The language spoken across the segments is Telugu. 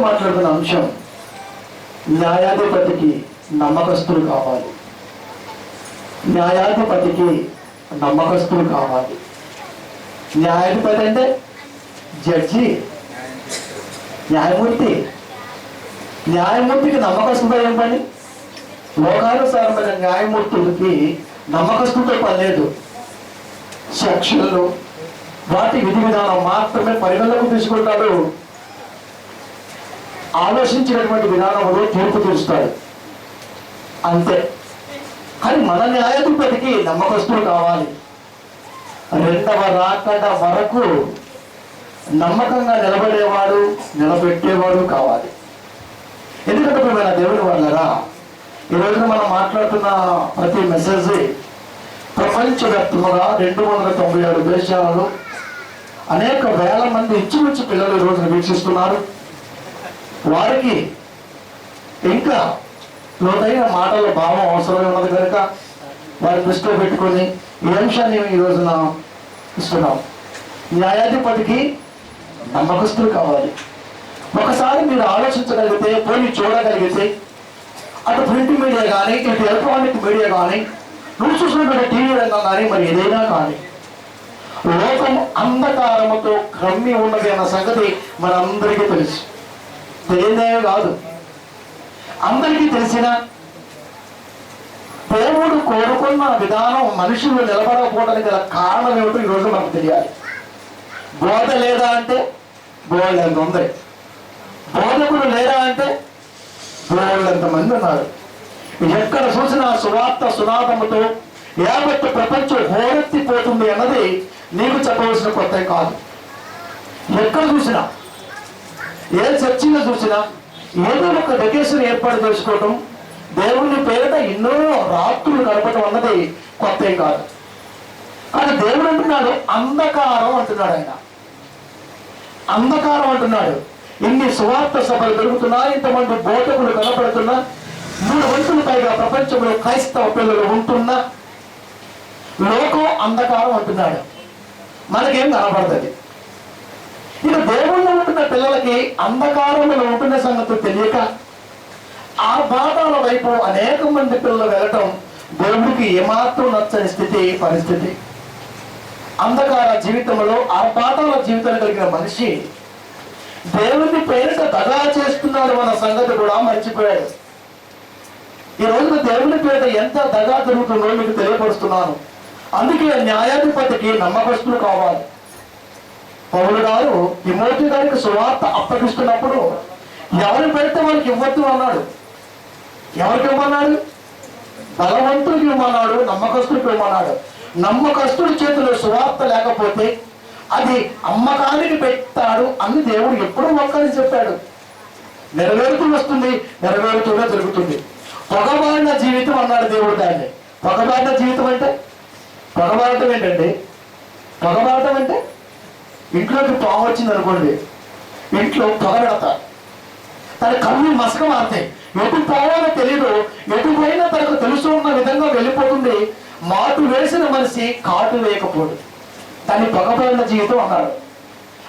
మాట్లాడుతున్న అంశం న్యాయాధిపతికి నమ్మకస్తులు కావాలి. న్యాయాధిపతికి నమ్మకస్తులు కావాలి. న్యాయాధిపతి అంటే జడ్జి, న్యాయమూర్తి. న్యాయమూర్తికి నమ్మకస్తుడు ఏం పని? లోకానుసారమైన న్యాయమూర్తులకి నమ్మకస్తులతో పని లేదు. సెక్షన్లు వాటి విధి విధానం మాత్రమే పరిగణలోకి తీసుకుంటాడు. ఆలోచించినటువంటి విధానంలో తీర్పు తీరుస్తాడు, అంతే. కానీ మన న్యాయాధిపతికి నమ్మకస్తులు కావాలి. రెండవ రాకడ వరకు నమ్మకంగా నిలబడేవాడు, నిలబెట్టేవాడు కావాలి. ఎందుకంటే మన దేవుని వాళ్ళరా, ఈ రోజున మనం మాట్లాడుతున్న ప్రతి మెసేజ్ ప్రపంచవ్యాప్తంగా 296 దేశాలలో అనేక వేల మంది ఇంచుమించు పిల్లలు ఈ రోజున వీక్షిస్తున్నారు. వారికి ఇంకా లోతైన మాటల భావం అవసరమే ఉన్నది కనుక వారి దృష్టిలో పెట్టుకొని ఈ అంశాన్ని ఈ రోజున ఇస్తున్నాం. న్యాయాధిపతికి నమ్మకస్తులు కావాలి. ఒకసారి మీరు ఆలోచించగలిగితే, పోయి చూడగలిగితే, అటు ప్రింట్ మీడియా కానీ, ఇటు ఎలక్ట్రానిక్ మీడియా కానీ, నువ్వు చూసినటువంటి టీవీ రంగం కానీ, మరి ఏదైనా కానీ, లోకం అంధకారముతో క్రమ్మి ఉన్నది అన్న సంగతి మనందరికీ తెలుసు. తెలియదేమే కాదు, అందరికీ తెలిసిన దేవుడు కోరుకున్న విధానం మనుషులు నిలబడకపోవడానికి గల కారణం ఏమిటో ఈరోజు మనకు తెలియాలి. బోధ లేదా అంటే బోళ్ళంత ఉంది, బోధకుడు లేరా అంటే బోళ్ళంత మంది ఉన్నారు. ఎక్కడ చూసినా సువార్త సునాదముతో యావత్ ప్రపంచం హోరెత్తిపోతుంది అన్నది నీకు చెప్పవలసిన కొత్త కాదు. ఎక్కడ చూసినా, ఏ చర్చిలో చూసినా ఏదో ఒక వెకేషన్ ఏర్పాటు చేసుకోవటం, దేవుని పేరిట ఎన్నో రాత్రులు గడపటం అన్నది కొత్త కాదు. కానీ దేవుడు అంటున్నాడు అంధకారం అంటున్నాడు. ఆయన అంధకారం అంటున్నాడు. ఇన్ని సువార్త సభలు జరుగుతున్నా, ఇంతమంది బోధకులు కనపడుతున్నా, 3 వంతులు పైగా ప్రపంచంలో క్రైస్తవ పిల్లలు ఉంటున్నా లోకం అంధకారం అంటున్నాడు. మనకేం కనపడుతుంది? ఇక దేవుళ్ళు ఉంటున్న పిల్లలకి అంధకారంలో ఉంటున్న సంగతి తెలియక ఆ బాధల వైపు అనేక మంది పిల్లలు వెళ్ళటం దేవుడికి ఏమాత్రం నచ్చని స్థితి, పరిస్థితి. అంధకార జీవితంలో ఆ బాధల జీవితం కలిగిన మనిషి దేవుని పేరిట దగా చేస్తున్నాడు అన్న సంగతి కూడా మర్చిపోయాడు. ఈ రోజున దేవుని పేరిట ఎంత దగా జరుగుతుందో మీకు తెలియపరుస్తున్నాను. అందుకే న్యాయాధిపతికి నమ్మకస్తులు కావాలి. పౌలు గారు తిమోతి గారికి సువార్త అప్పగిస్తున్నప్పుడు ఎవరి పెడితే వాళ్ళకి ఇవ్వద్దు అన్నాడు. ఎవరికి ఇవ్వమన్నాడు? బలవంతుడికి ఇవ్వమన్నాడు, నమ్మకస్తుడికి ఇవ్వమన్నాడు. నమ్మకస్తుడి చేతిలో సువార్త లేకపోతే అది అమ్మకానికి పెట్టాడు అని దేవుడు ఎప్పుడూ ఒక్కని చెప్పాడు. నెరవేరుతూ వస్తుంది, నెరవేరుతూనే జరుగుతుంది. పొగబారిన జీవితం అన్నాడు దేవుడు దాన్ని. పొగబారిన జీవితం అంటే, పొగబారటం ఏంటండి? పొగబారటం అంటే ఇంట్లోకి పాము వచ్చింది అనుకోండి, ఇంట్లో పొగ పెడతారు, తన కళ్ళు మసక మారుతాయి. ఎటు పోవాలో తెలియదు, ఎటు పోయినా తనకు తెలుసు ఉన్న విధంగా వెళ్ళిపోతుంది. మాటు వేసిన మనిషి కాటు వేయకపోడు, దాన్ని పొగబారిన జీవితం అన్నాడు.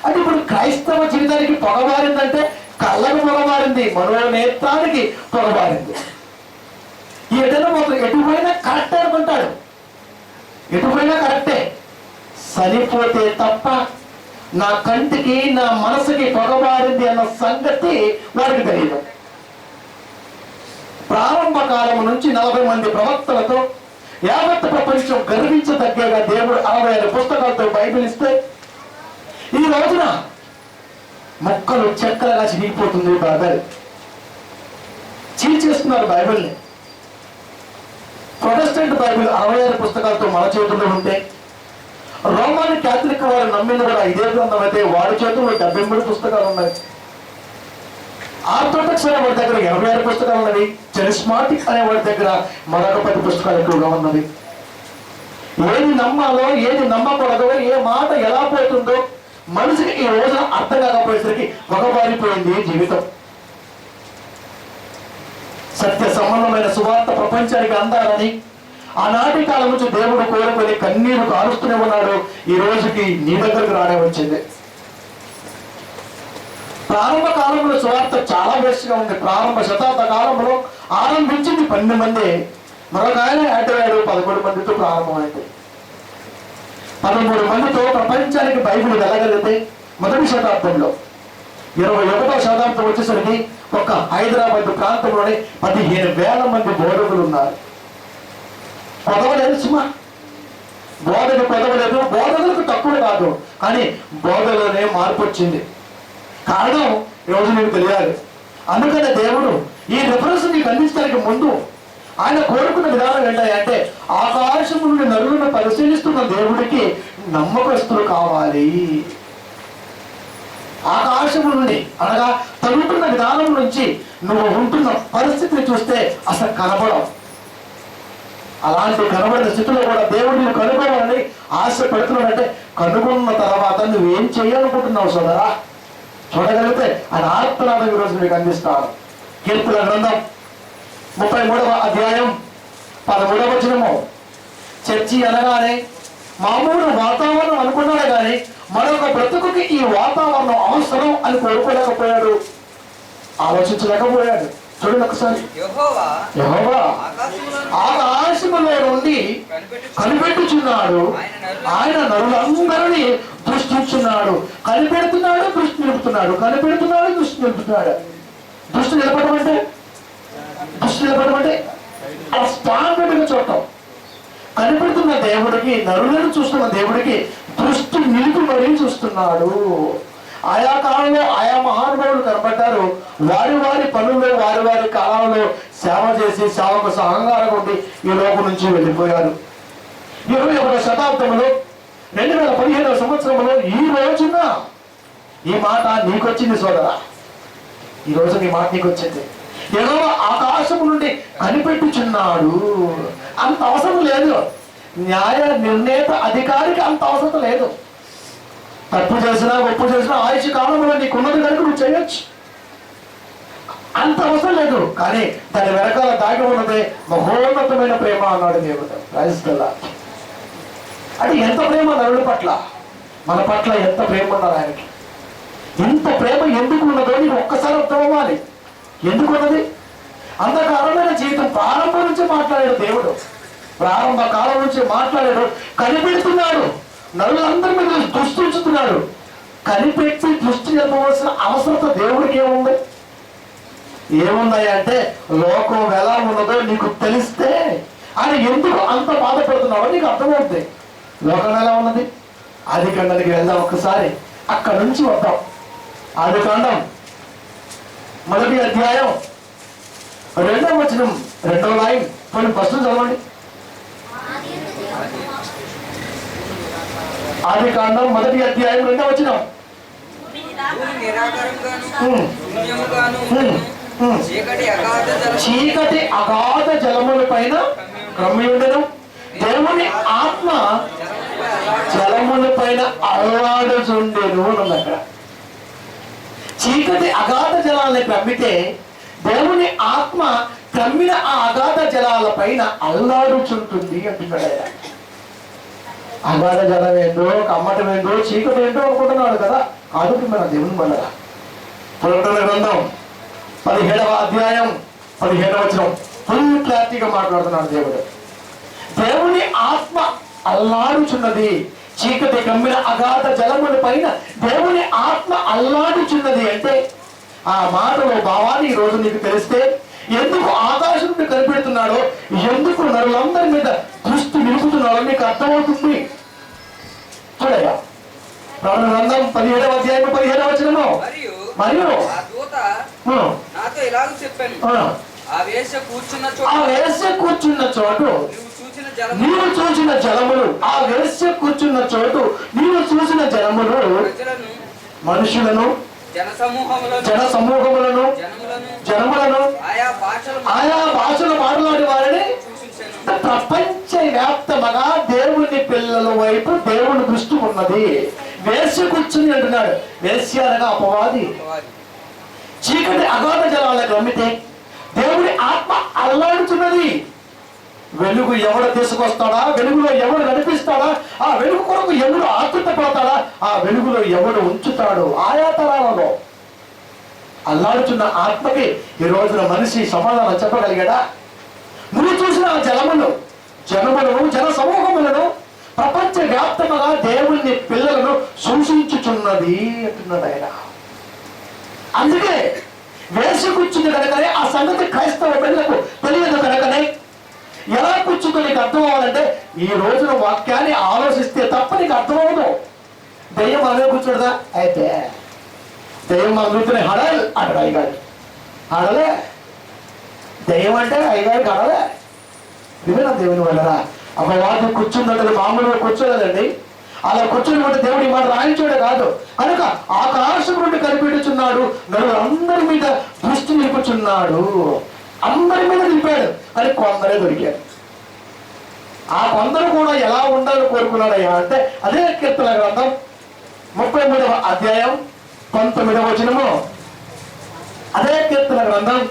అంటే ఇప్పుడు క్రైస్తవ జీవితానికి పొగబారిందంటే కళ్ళకు పొగబారింది, మనోనేత్రానికి పొగబారింది. ఈ ఎటైనా మాత్రం ఎటు పోయినా కరెక్టే అనుకుంటాడు, ఎటు పోయినా కరెక్టే. చనిపోతే తప్ప నా కంటికి నా మనసుకి పొగబారింది అన్న సంగతి వారికి తెలియదు. ప్రారంభ కాలం నుంచి 40 మంది ప్రవక్తలతో యావత్ ప్రపంచం గర్వించదగ్గగా దేవుడు 65 పుస్తకాలతో బైబిల్ ఇస్తే ఈ రోజున మొక్కలు చెక్కలుగా చిరిగిపోతుంది. బైబిల్ చీల్చేస్తున్నారు. బైబిల్ని ప్రొటెస్టెంట్ బైబిల్ 65 పుస్తకాలతో మన చేతుల్లో ఉంటే, రోమన్ క్యాథలిక్ వారు నమ్మింది కూడా ఇదే గ్రంథం అయితే వాడి చేతుల్లో 73 పుస్తకాలు ఉన్నాయి. ఆర్థోడాక్స్ అనే వాడి దగ్గర 86 పుస్తకాలు ఉన్నవి. చరిస్మాటిక్ అనే వాడి దగ్గర మరొక 10 పుస్తకాలు ఎక్కువగా ఉన్నవి. ఏది నమ్మాలో, ఏది నమ్మకూడదో, ఏ మాట ఎలా పోతుందో మనిషికి ఈ రోజున అర్థం కాకపోయేసరికి పొగబారిపోయింది జీవితం. సత్య సంబంధమైన సువార్త ప్రపంచానికి అందాలని ఆనాటి కాలం నుంచి దేవుడు కోరుకొని కన్నీరు కారుస్తూనే ఉన్నాడు. ఈ రోజుకి నీ దగ్గరకు రానే వచ్చింది. ప్రారంభ కాలంలో సువార్త చాలా బెస్ట్గా ఉంది. ప్రారంభ శతాబ్ద కాలంలో ఆరంభించింది 12 మంది, మరొక ఆయన యాడ్ అయ్యాడు, 11 మందితో ప్రారంభమైంది. 13 మందితో ప్రపంచానికి బైబిల్ వెళ్ళగలిగితే మొదటి శతాబ్దంలో, 21వ శతాబ్దం వచ్చేసరికి ఒక హైదరాబాద్ ప్రాంతంలోనే 15,000 మంది బోధకులు ఉన్నారు. కొదవలేదు సుమా, బోధకు కొదవలేదు, బోధకులకు తక్కువ కాదు, కానీ బోధలోనే మార్పు వచ్చింది. కారణం ఈరోజు నీకు తెలియాలి. అందుకనే దేవుడు ఈ రిఫరెన్స్ నీకు అందించడానికి ముందు ఆయన కోరుకున్న విధానం ఏంటంటే, ఆకాశం నుండి నరులను పరిశీలిస్తున్న దేవుడికి నమ్మకస్తులు కావాలి. ఆకాశం నుండి అనగా తగులుతున్న విధానం నుంచి నువ్వు ఉంటున్న పరిస్థితిని చూస్తే అసలు కనపడవు. అలాంటి కనబడిన స్థితిలో కూడా దేవుడు నువ్వు కనుగొనాలని ఆశ పెడుతున్నాడంటే, కనుగొన్న తర్వాత నువ్వేం చేయాలనుకుంటున్నావు సోదరా? చూడగలిగితే ఆయన ఆత్మనాథం ఈరోజు మీకు అందిస్తాను. కీర్తన గ్రంథం 33వ అధ్యాయం 13వ వచనము. చర్చి అనగానే మామూలు వాతావరణం అనుకున్నాడే కానీ మరొక బ్రతుకుకి ఈ వాతావరణం అవసరం అని కోరుకోలేకపోయాడు, ఆలోచించలేకపోయాడు. చూడండి ఒకసారి, యెహోవా ఆకాశములో నుండి కనిపెట్టుచున్నాడు, ఆయన నరులందరినీ దృష్టించున్నాడు. కనిపెడుతున్నాడు, దృష్టి నిలుపుతున్నాడు, కనిపెడుతున్నాడు, దృష్టి నిలుపుతున్నాడు. దృష్టి నిలపడం అంటే అలా స్టాండర్డ్గా చూడటం. కనిపెడుతున్న దేవుడికి, నరులను చూస్తున్న దేవుడికి దృష్టి నిలిపి మరీ చూస్తున్నాడు. ఆయా కాలంలో ఆయా మహానుభావులు కనబడ్డారు. వారి వారి పనుల్లో వారి వారి కాలంలో సేవ చేసి సేవకు సహంగారంగా ఉండి ఈ లోకం నుంచి వెళ్ళిపోయారు. 21వ శతాబ్దంలో 2015వ సంవత్సరంలో ఈ రోజున ఈ మాట నీకొచ్చింది సోదరా. ఈ రోజు నీ మాట నీకు వచ్చింది. యెహోవా ఆకాశము నుండి కనిపెట్టుచున్నాడు. అంత అవసరం లేదు, న్యాయ నిర్ణేత అధికారికి అంత అవసరం లేదు. తప్పు చేసినా ఒప్పు చేసినా ఆయుష్ కాలంలో నీకున్నది కనుక నువ్వు చేయొచ్చు, అంత అవసరం లేదు. కానీ దాని వెనకాల దాగి ఉన్నదే మహోన్నతమైన ప్రేమ అన్నాడు దేవుడు. రాజస్థాన్ అంటే ఎంత ప్రేమ నరుడి పట్ల, మన పట్ల ఎంత ప్రేమ ఉన్నారు ఆయనకి. ఇంత ప్రేమ ఎందుకు ఉన్నదో నీకు ఒక్కసారి అర్థం అవ్వాలి. ఎందుకున్నది? అంధకారమైన జీవితం ప్రారంభం నుంచి మాట్లాడాడు దేవుడు, ప్రారంభ కాలం నుంచి మాట్లాడాడు. కనిపెడుతున్నాడు, నరులందరి మీద దృష్టి ఉంచుతున్నాడు. కనిపెట్టి దృష్టి చెప్పవలసిన అవసరత దేవుడికి ఏముంది? ఏముంది అంటే, లోకం ఎలా ఉన్నదో నీకు తెలిస్తే ఆయన ఎందుకు అంత బాధపడుతున్నాడో నీకు అర్థమవుతుంది. లోకం ఎలా ఉన్నది? ఆదికాండానికి వెళ్దాం ఒక్కసారి, అక్కడ నుంచి వద్దాం. ఆదికాండం 1వ అధ్యాయం 2వ వచనం, 2వ లైన్ కొన్ని ఫస్ట్ చదవండి. ఆదికాండం 1వ అధ్యాయం 2వ వచనం. చీకటి అగాధ జలముల పైన క్రమ్మి ఉండెను, దేవుని ఆత్మ జలముల పైన అల్లాడుచుండెను అన్నది అక్కడ. చీకటి అగాధ జలాలని క్రమ్మితే దేవుని ఆత్మ క్రమ్మిన ఆ అగాధ జలాల పైన అల్లాడుచుంటుంది అంటున్నాడు ఆయన. అగాధ జలం ఏందో, కమ్మటం ఏందో, చీకటి ఏంటో అనుకుంటున్నాడు కదా. కాదు మన దేవుని వల్ల. ప్రకటన గ్రంథం 17వ అధ్యాయం 17వ వచనం ఫుల్ క్లారిటీగా మాట్లాడుతున్నాడు దేవుడు. దేవుని ఆత్మ అల్లాడుచున్నది, చీకటి కమ్మిన అగాధ జలముల పైన దేవుని ఆత్మ అల్లాడుచున్నది అంటే ఆ మాటలో భావాన్ని ఈ రోజు నీకు తెలిస్తే, ఎందుకు ఆకాశం నుండి కనిపెడుతున్నాడో, ఎందుకు నరులందరి మీద దృష్టి నిలుపుతున్నాడో నీకు అర్థమవుతుంది. చూడయ్యా, ప్రకటన గ్రంథం 17వ అధ్యాయం 15వ వచనము. మరియు ఆ వేశ్య కూర్చున్న చోటు నీవు చూసిన జలములు, ఆ వేశ్య కూర్చున్న చోటు నీవు చూసిన జలములు మనుషులను, జన సమూహములను, జనములను, ఆయా భాషలు మాట్లాడే వారిని ప్రపంచ వ్యాప్తముగా దేవుని పిల్లల వైపు దేవుని దృష్టి ఉన్నది. వేశ్య కూర్చుని అంటున్నాడు. వేశ్య అనగా అపవాది. చీకటి అగాధ జలాలకు అమ్మితే దేవుడి ఆత్మ అల్లాడుతున్నది. వెలుగు ఎవడు తీసుకొస్తాడా, వెలుగులో ఎవడు నడిపిస్తాడా, ఆ వెలుగు కొరకు ఎవడు ఆతృత పడతాడా, ఆ వెలుగులో ఎవడు ఉంచుతాడు. ఆయా తరాలలో అల్లాడుచున్న ఆత్మకి ఈ రోజున మనిషి సమాధానం చెప్పగలిగాడా? నువ్వు చూసిన ఆ జనములను జన సమూహములను ప్రపంచ వ్యాప్తముగా దేవుని పిల్లలను సూచించుచున్నది అంటున్నాడు ఆయన. అందుకే వేసి కూర్చుంది కనుకనే ఆ సంగతి క్రైస్తవ పిల్లలకు తెలియదు కనుకనే ఎలా కూర్చుందో నీకు అర్థం అవ్వాలంటే ఈ రోజున వాక్యాన్ని ఆలోచిస్తే తప్ప నీకు అర్థమవును. దెయ్యం అనే కూర్చోడదా? అయితే దెయ్యం అందుకునే హడల్ అంటాడు అయ్యగారు. హడలే దెయ్యం అంటే అయ్యగారికి హడలే. ఇవేనా దేవుని వల్లరా? అమ్మవారు కూర్చుందంటే మామూలుగా కూర్చోలేదండి. అలా కూర్చొని ఉంటే దేవుడు ఈ మాట రాయించాడే కాదు. కనుక ఆకాశం నుండి కనిపెట్టుచున్నాడు, నలుగురు అందరి మీద దృష్టి నిలుపుచున్నాడు. అందరి మీద నిలిపాడు, కానీ కొందరే దొరికారు. ఆ కొందరు కూడా ఎలా ఉండాలని కోరుకున్నాడయ్యా అంటే అదే కీర్తన గ్రంథం 33వ అధ్యాయం 19వ వచనము. అదే కీర్తన గ్రంథం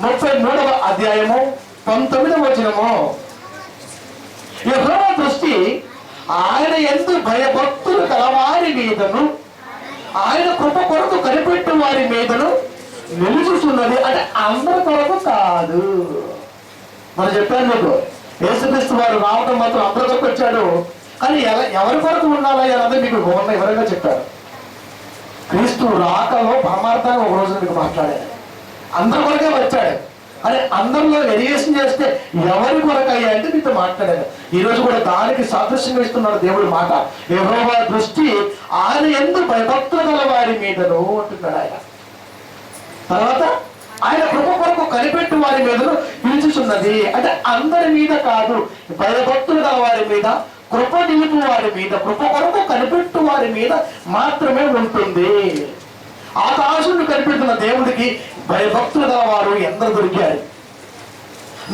33వ అధ్యాయము 19వ వచనము. యెహోవా దృష్టి ఆయన యందు భయభక్తులు కలవారి మీదను ఆయన కృప కొరకు కనిపెట్టు వారి మీదను నిలుచుతున్నది. అంటే అందరి కొరకు కాదు. మనం చెప్పాను మీకు, యేసుక్రీస్తు వారు రావడం మాత్రం అందరి కొరకు వచ్చాడు, కానీ ఎవరి కొరకు ఉండాలి అన్నది మీకు వివరంగా చెప్పారు. క్రీస్తు రాకలో పరమార్థాన్ని ఒక రోజు మీకు మాట్లాడాడు. అందరి కొరకే వచ్చాడు, అని అందరిలో వెరియేషన్ చేస్తే ఎవరి కొరకయ్యా అంటే మీతో మాట్లాడారు. ఈ రోజు కూడా దానికి సాదృశ్యంగా ఇస్తున్నాడు దేవుడి మాట. యెహోవా దృష్టి ఆయన యందు భయభక్తులు గల వారి మీదను అంటున్నాడు ఆయన. తర్వాత ఆయన కృప కొరకు కనిపెట్టు వారి మీదను పిలుచుచున్నది. అంటే అందరి మీద కాదు, భయభక్తులు గల వారి మీద, కృప నిలుపు వారి మీద, కృప కొరకు కనిపెట్టు వారి మీద మాత్రమే ఉంటుంది. ఆకాశుని కనిపెడుతున్న దేవుడికి భయభక్తులు గల వారు ఎందరు దొరికారు?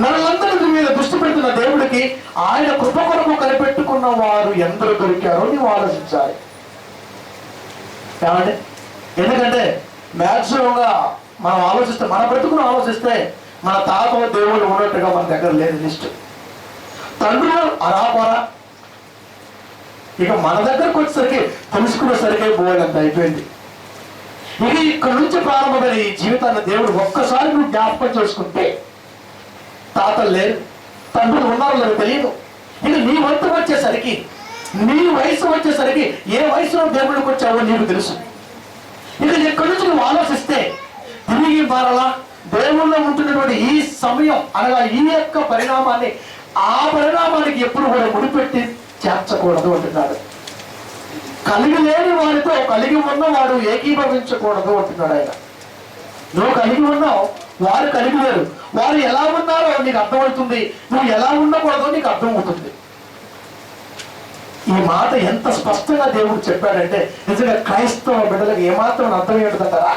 నన్నందరి మీద దృష్టి పెడుతున్న దేవుడికి ఆయన కృప కొరకు కనిపెట్టుకున్న వారు ఎందరు దొరికారో నీవు ఆలోచించాలి. ఏమండి? ఎందుకంటే మ్యాక్సిమంగా మనం ఆలోచిస్తే, మన బ్రతుకును ఆలోచిస్తే మన తాత దేవుళ్ళు ఉన్నట్టుగా మన దగ్గర లేదు లిస్టు. తండ్రులు అరాపరా. ఇక మన దగ్గరకు వచ్చేసరికి తెలుసుకునేసరికి పోయినంత అయిపోయింది. ఇక ఇక్కడ నుంచి ప్రారంభమైన ఈ జీవితాన్ని దేవుడు ఒక్కసారి నువ్వు జ్ఞాపకం చేసుకుంటే, తాతలు లేరు, తండ్రులు ఉన్నారో లేదో తెలియదు. ఇక నీ వంతు వచ్చేసరికి, నీ వయసు వచ్చేసరికి ఏ వయసులో దేవుడికి వచ్చావో నీకు తెలుసు. ఇక ఎక్కడి నుంచి నువ్వు ఆలోచిస్తే తిరిగి మారలా దేవుళ్ళో ఉంటున్నటువంటి ఈ సమయం అనగా ఈ యొక్క పరిణామాన్ని ఆ పరిణామానికి ఎప్పుడు కూడా ముడిపెట్టి చేర్చకూడదు అంటున్నాడు. కలిగి లేని వారితో కలిగి ఉన్నవాడు ఏకీభవించకూడదు అంటున్నాడు ఆయన. నువ్వు కలిగి ఉన్నావు, వారు కలిగి లేరు. వారు ఎలా ఉన్నారో నీకు అర్థమవుతుంది, నువ్వు ఎలా ఉండకూడదో నీకు అర్థమవుతుంది. ఈ మాట ఎంత స్పష్టంగా దేవుడు చెప్పాడంటే నిజంగా క్రైస్తవ బిడ్డలకు ఏమాత్రం అర్థం ఏంటంటారా?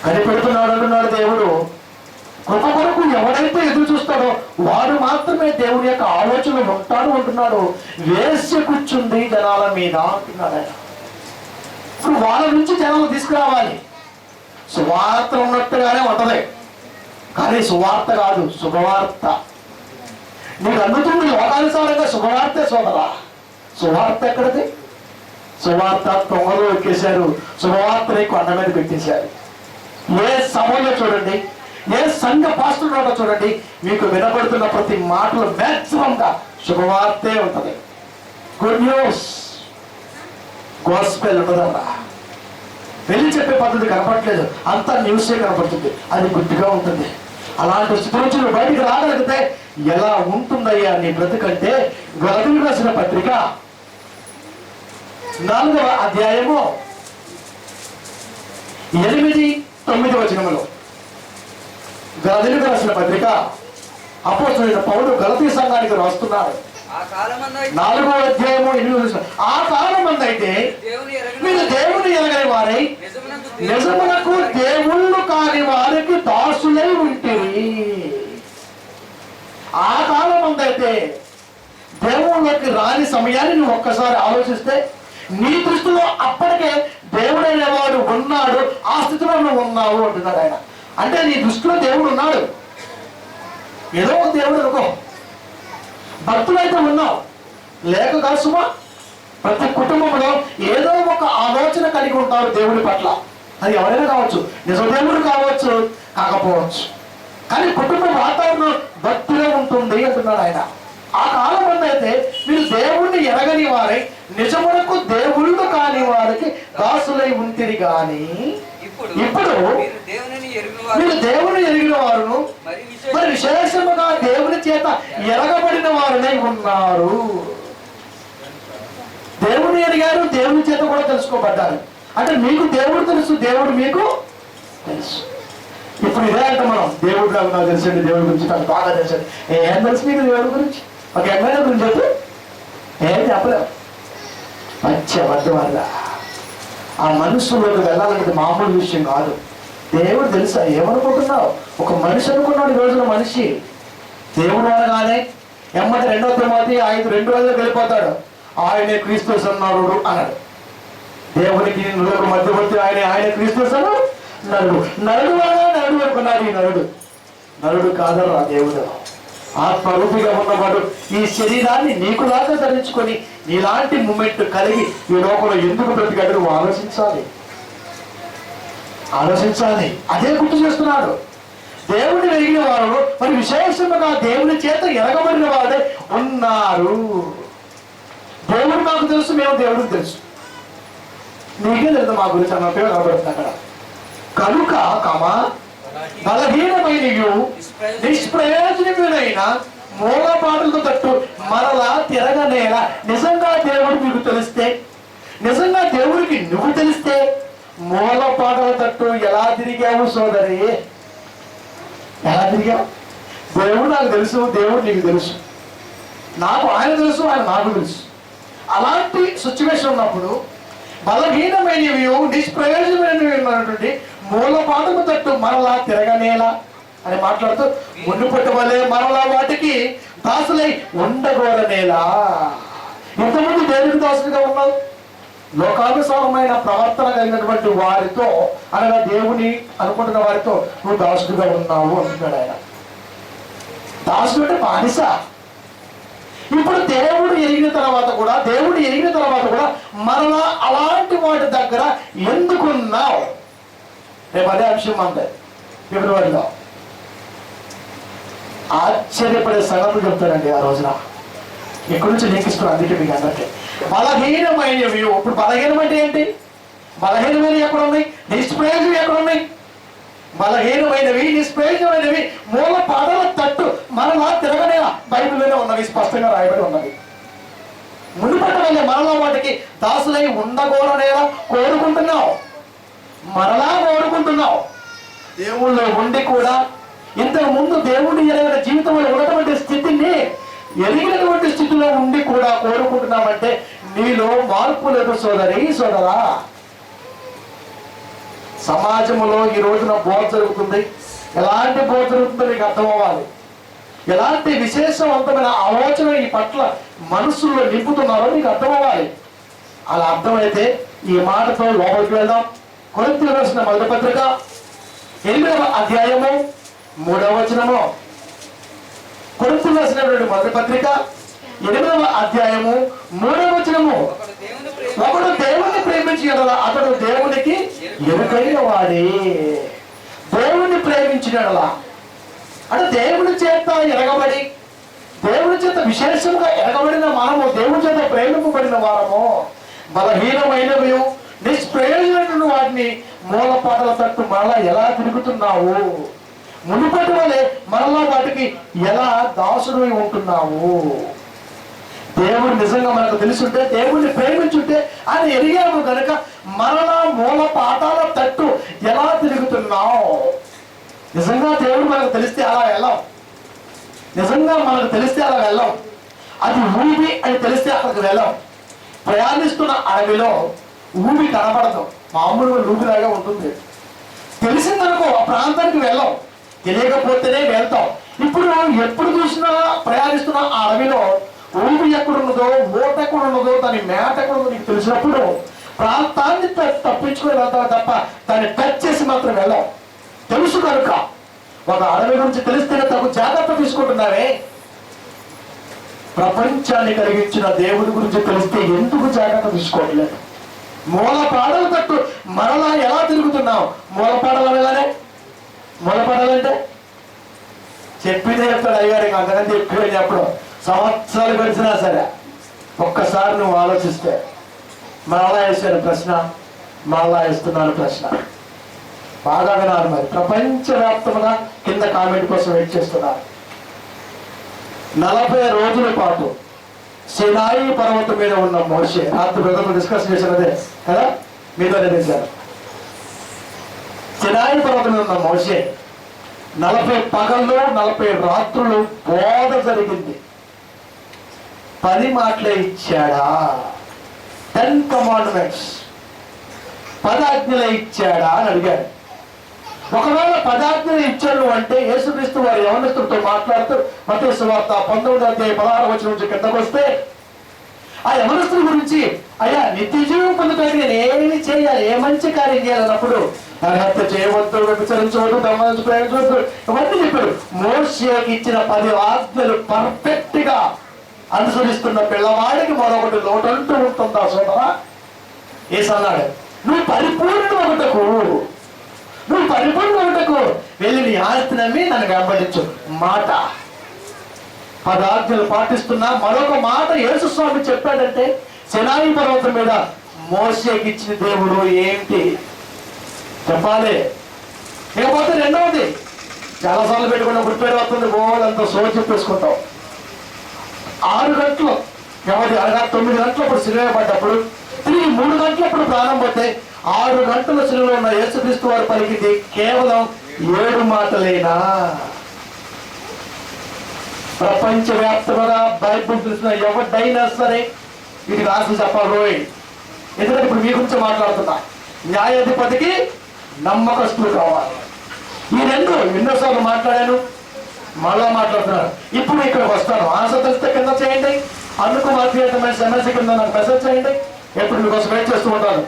కనిపెడుతున్నాడు అంటున్నాడు దేవుడు. కృప కొరకు ఎవడైతే ఎదురు చూస్తాడో వాడు మాత్రమే దేవుడి యొక్క ఆలోచనలు ఉంటాడు అంటున్నాడు. వేసి కూర్చుంది జనాల మీద అంటున్నాడు ఆయన. ఇప్పుడు వాళ్ళ నుంచి జనాలు తీసుకురావాలి. సువార్త ఉన్నట్టుగానే ఉంటది, కానీ సువార్త కాదు, శుభవార్త. నీకు అందుతుంది లోకానుసారంగా శుభవార్తే సోదరా. సువార్త ఎక్కడిది? సువార్త తొంగలో ఎక్కేశారు, శుభవార్తని కొండ మీద పెట్టేశారు. ఏ సభలో చూడండి, ఏ సంఘ పాస్టర్లో చూడండి, మీకు వినబడుతున్న ప్రతి మాటలు మ్యాక్సిమంగా శుభవార్తే ఉంటది. గుడ్ న్యూస్, గాస్పెల్ ఉంటుందన్నా. వెళ్ళి చెప్పే పద్ధతి కనపడట్లేదు, అంతా న్యూసే కనపడుతుంది. అది గుడ్డిగా ఉంటుంది. అలాంటి స్థితి నుంచి నువ్వు బయటికి రాగలిగితే ఎలా ఉంటుందయ్యా నీ బ్రతుకంటే, గలతీయులకు రాసిన పత్రిక 4వ అధ్యాయము 8-9 వచనములు. గలతీయులకు రాసిన పత్రిక అపోస్తలుడైన పౌలు గలతీ సంఘానికి రాస్తున్నాడు. 4వ అధ్యాయము 8వ వచనం. ఆ కాలమందు అయితే మీరు దేవుని ఎరగని వారై నిజమునకు దేవుళ్ళు కాని వారికి దాసులై ఉంటుంది. ఆ కాలమందు అయితే దేవుళ్ళకి రాని సమయాన్ని నువ్వు ఒక్కసారి ఆలోచిస్తే నీ దృష్టిలో అప్పటికే దేవుడైన వాడు ఉన్నాడు, ఆ స్థితిలో నువ్వు ఉన్నావు అంటున్నాడు ఆయన. అంటే నీ దృష్టిలో దేవుడు ఉన్నాడు, ఏదో ఒక దేవుడు అనుకో. భక్తులైతే ఉన్నావు లేక కాదు సుమా. ప్రతి కుటుంబంలో ఏదో ఒక ఆలోచన కలిగి ఉంటారు దేవుడి పట్ల. అది ఎవరైనా కావచ్చు, నిజదేవుడు కావచ్చు, కాకపోవచ్చు. కానీ కుటుంబ వాతావరణం భక్తిలో ఉంటుంది అంటున్నాడు ఆయన. ఆ కాలం అయితే మీరు దేవుణ్ణి ఎరగని వారై నిజమునకు దేవుళ్ళు కాని వారికి దాసులై ఉంటిరి గాని ఇప్పుడు మీరు దేవుని ఎరిగిన వారును మరి విశేషముగా దేవుని చేత ఎరగబడిన వారునై ఉన్నారు. దేవుని ఎరిగారు, దేవుని చేత కూడా తెలుసుకోబడ్డారు. అంటే మీకు దేవుడు తెలుసు, దేవుడు మీకు తెలుసు. ఇప్పుడు ఇదే అంటే మనం దేవుడు నాకు తెలుసండి, దేవుడి గురించి నాకు బాగా తెలుసండి. ఏం తెలుసు మీకు దేవుడి గురించి? ఒక ఎమ్మెల్యే గురించి చెప్పు, ఏం చెప్పలేవు. మంచి అబద్ధం వల్ల ఆ మనుషుల్లోకి వెళ్ళాలంటే మామూలు విషయం కాదు. దేవుడు తెలుసా? ఏమనుకుంటున్నావు? ఒక మనిషి అనుకున్నాడు ఈ రోజున. మనిషి దేవుడు అనగానే ఎమ్మటి 2 తిమోతి 5:2 వెళ్ళిపోతాడు. ఆయనే క్రీస్తు సన్నారుడు అన్నాడు. దేవునికి నరుడు మధ్యవర్తి ఆయన క్రీస్తు సను నరుడు. నరుడు అనగా నరుడు అనుకున్నాడు. ఈ నరుడు కాదరా దేవుడు. ఆత్మరూపిగా ఉన్నవాడు ఈ శరీరాన్ని నీకులాగా ధరించుకొని నీలాంటి మూమెంట్ కలిగి ఈ లోకంలో ఎందుకు బ్రతికాడు నువ్వు ఆలోచించాలి. అదే గుర్తు చేస్తున్నాడు. దేవుడిని ఎరిగిన వారు మరి విశేషంగా దేవుని చేత ఎరగబడిన వాడే ఉన్నారు. దేవుడు మాకు తెలుసు, మేము దేవుడికి తెలుసు. నీకే తెలుసు మా గురించి అన్న పేరు కనబడుతుంది అక్కడ. కనుక బలహీనమైనయు నిష్ప్రయోజనమైన మూలపాటలతో తట్టు మరలా తిరగనేలా. నిజంగా దేవుడు మీకు తెలిస్తే, నిజంగా దేవుడికి నువ్వు తెలిస్తే మూలపాటల తట్టు ఎలా తిరిగావు సోదరి? ఎలా తిరిగావు? దేవుడు నాకు తెలుసు, దేవుడు నీకు తెలుసు. నాకు ఆయన తెలుసు, ఆయన నాకు తెలుసు. అలాంటి సిచ్యువేషన్ ఉన్నప్పుడు బలహీనమైనవి నిష్ప్రయోజనమైనటువంటి మూలపాటకు తట్టు మరలా తిరగనేలా అని మాట్లాడుతూ మునుపటి వలె మరలా వాటికి దాసులై ఉండగోరనేలా. ఇంతకుముందు దేవుడికి దాసులుగా ఉన్నావు. లోకానుసారమైన ప్రవర్తన కలిగినటువంటి వారితో అనగా దేవుని అనుకుంటున్న వారితో నువ్వు దాసుడుగా ఉన్నావు అంటున్నాడు ఆయన. దాసుడు అంటే బానిస. ఇప్పుడు దేవుడు ఎరిగిన తర్వాత కూడా మరలా అలాంటి వాటి దగ్గర ఎందుకున్నావు? రేపు అదే అంశం అంతే. ఫిబ్రవరిలో ఆశ్చర్యపడే సంగతులు చెప్తారండి ఆ రోజున. ఎక్కడి నుంచి నీకిస్తున్నాను, అందుకే మీకు అందరికీ బలహీనమైనవి. ఇప్పుడు బలహీనం అంటే ఏంటి? బలహీనమైనవి ఎక్కడ ఉన్నాయి? నిష్ప్రయోజనం ఎక్కడ ఉన్నాయి? బలహీనమైనవి నిష్ప్రయోజనమైనవి మూల పాటల తట్టు మరలా తిరగనే బైబిల్లోనే ఉన్నవి, స్పష్టంగా రాయబడి ఉన్నది. మునుపటి వల్ల మరలా వాటికి దాసులై ఉండగోరనేలా మరలా కోరుకుంటున్నావు. దేవుళ్ళు ఉండి కూడా ఇంతకు ముందు దేవుడిని ఎరిగిన జీవితంలో ఉన్నటువంటి స్థితిని ఎరిగినటువంటి స్థితిలో ఉండి కూడా కోరుకుంటున్నామంటే నీలో మార్పు లేదు సోదరా. సమాజంలో ఈ రోజున బోధ జరుగుతుంది. ఎలాంటి బోధ జరుగుతుందో నీకు అర్థం అవ్వాలి. ఎలాంటి విశేషవంతమైన ఆలోచన ఈ పట్ల మనసుల్లో నింపుతున్నారో నీకు అర్థం అవ్వాలి. అలా అర్థమైతే ఈ మాటతో లోపలికి వెళ్దాం. కొరింథీయులకు రాసిన మొదటి పత్రిక 8వ అధ్యాయము 3వ వచనము. కొరింథీయులకు రాసినటువంటి మొదటి పత్రిక 8వ అధ్యాయము 3వ వచనము. ఒకడు దేవుణ్ణి ప్రేమించి అతడు దేవునికి ఎరుకైన వాడే. దేవుణ్ణి ప్రేమించినలా అంటే దేవుని చేత ఎరగబడి, దేవుని చేత విశేషంగా ఎరగబడిన మనము, దేవుని చేత ప్రేమింపబడిన వారము. బలహీనమైనవి నిష్ప్రయోజనమైన వాటిని మూలపాటల తట్టు మరలా ఎలా తిరుగుతున్నావు? మునుపటి వలె మరలా వాటికి ఎలా దాసుడు ఉంటున్నావు? దేవుడు నిజంగా మనకు తెలుసుంటే, దేవుడిని ప్రేమించుంటే, ఆయన ఎరిగాము కనుక మరలా మూల పాఠాల తట్టు ఎలా తిరుగుతున్నావు? నిజంగా దేవుడు మనకు తెలిస్తే అలా వెళ్ళాం. నిజంగా మనకు తెలిస్తే అలా వెళ్ళాం. అది ఊబి అని తెలిస్తే అక్కడికి వెళ్ళాం. ప్రయాణిస్తున్న అడవిలో ఊబి కనపడదు, మామూలుగా ఊబిలాగా ఉంటుంది. తెలిసిందనుకో ఆ ప్రాంతానికి వెళ్ళాం, తెలియకపోతేనే వెళ్తాం. ఇప్పుడు ఎప్పుడు చూసినా ప్రయాణిస్తున్న ఆ అడవిలో ఊబి ఎక్కడున్నదో, ఓట ఎక్కడున్నదో, దాని మేట ఎక్కడున్నదో నీకు తెలిసినప్పుడు ప్రాంతాన్ని తప్పించుకొని వెళ్తావు తప్ప దాన్ని టచ్ చేసి మాత్రం వెళ్ళాం. తెలుసు కనుక ఒక అడవి గురించి తెలిస్తేనే తగు జాగ్రత్త తీసుకుంటున్నావే. ప్రపంచాన్ని కలిగించిన దేవుడి గురించి తెలిస్తే ఎందుకు జాగ్రత్త తీసుకోవట్లేదు? మూలపాడల తట్టు మరలా ఎలా తిరుగుతున్నావు? మూలపాడలు అనగానే మూలపాడాలంటే చెప్పిందే చెప్తాడు అయ్యగారికి, అంతకంటే ఎక్కువ చెప్పడం. సంవత్సరాలు గడిచినా సరే ఒక్కసారి నువ్వు ఆలోచిస్తే మరలా వేసాను ప్రశ్న, మరలా వేస్తున్నాను ప్రశ్న. బాగా వినాలి మరి. ప్రపంచవ్యాప్తంగా కింద కామెంట్ కోసం వెయిట్ చేస్తున్నారు. 40 రోజుల పాటు సినాయి పర్వతం మీద ఉన్న మోషే, రాత్రి బ్రదర్లు డిస్కస్ చేసినదే కదా, మీతోనే చేశారు. సినాయి పర్వతం మీద ఉన్న మోషే 40 పగళ్ళు 40 రాత్రులు బోధ జరిగింది. 10 మాటలే ఇచ్చాడా? 10 కమాండ్మెంట్స్, 10 ఆజ్ఞలే ఇచ్చాడా అని అడిగాడు. ఒకవేళ 10 ఆజ్ఞలు ఇచ్చాడు అంటే యేసుక్రీస్తు వారి యవనస్తులతో మాట్లాడుతూ మత్తయి సువార్త 19:16 నుంచి కిందకు వస్తే ఆ యవనస్తుల గురించి, అయ్యా నిత్య జీవం పొందుతానికి నేను ఏమి చేయాలి, ఏ మంచి కార్యం చేయాలన్నప్పుడు హత్య చేయవద్దు, విచారించవద్దు, దమ్మాల్సి ప్రయోగించవద్దు, ఇవన్నీ చెప్పాడు. మోషేకి ఇచ్చిన 10 ఆజ్ఞలు పర్ఫెక్ట్ గా అనుసరిస్తున్న పిల్లవాడికి మరొకటి లోటంటూ ఉంటుందా సోదరా? ఏసన్నాడు, నువ్వు పరిపూర్ణమగుటకు వెళ్ళి నీ ఆస్తి నమ్మి నన్ను వెంబడించు. మాట 10 ఆజ్ఞలు పాటిస్తున్నా. మరొక మాట యేసు స్వామి చెప్పాడంటే, సినాయి పర్వతం మీద మోషేకి ఇచ్చిన దేవుడు ఏంటి చెప్పాలి. ఇకపోతే రెండవది, చాలాసార్లు పెట్టుకున్న గుర్తుపేరు వస్తుంది, గోవాలంతా సో చెప్పేసుకుంటాం. 6 గంటలు వ్యవధి అనగా 9 గంటలప్పుడు సిలువ పడ్డప్పుడు, తిరిగి 3 గంటలప్పుడు ప్రాణం పోతే 6 గంటల సిలువలో ఉన్న యేసుక్రీస్తు వారు పలికింది కేవలం 7 మాటలేనా? ప్రపంచవ్యాప్తంగా బైబుల్ తెలిసిన ఎవరైనా సరే వీటికి ఆశలు చెప్పాలి రోయ్. ఎందుకంటే ఇప్పుడు మీ గురించి మాట్లాడుతున్నా. న్యాయాధిపతికి నమ్మకస్తులు కావాలి. ఈ 2 ఎన్నోసార్లు మాట్లాడాను, మళ్ళా మాట్లాడుతున్నాను. ఇప్పుడు ఇక్కడికి వస్తాను. ఆన్సర్ తెలిస్తే కింద చేయండి. అందుకు ఎమ్మెల్సీ కింద నాకు మెసేజ్ చేయండి. ఎప్పుడు మీకోసం వెయిట్ చేస్తూ ఉంటాను.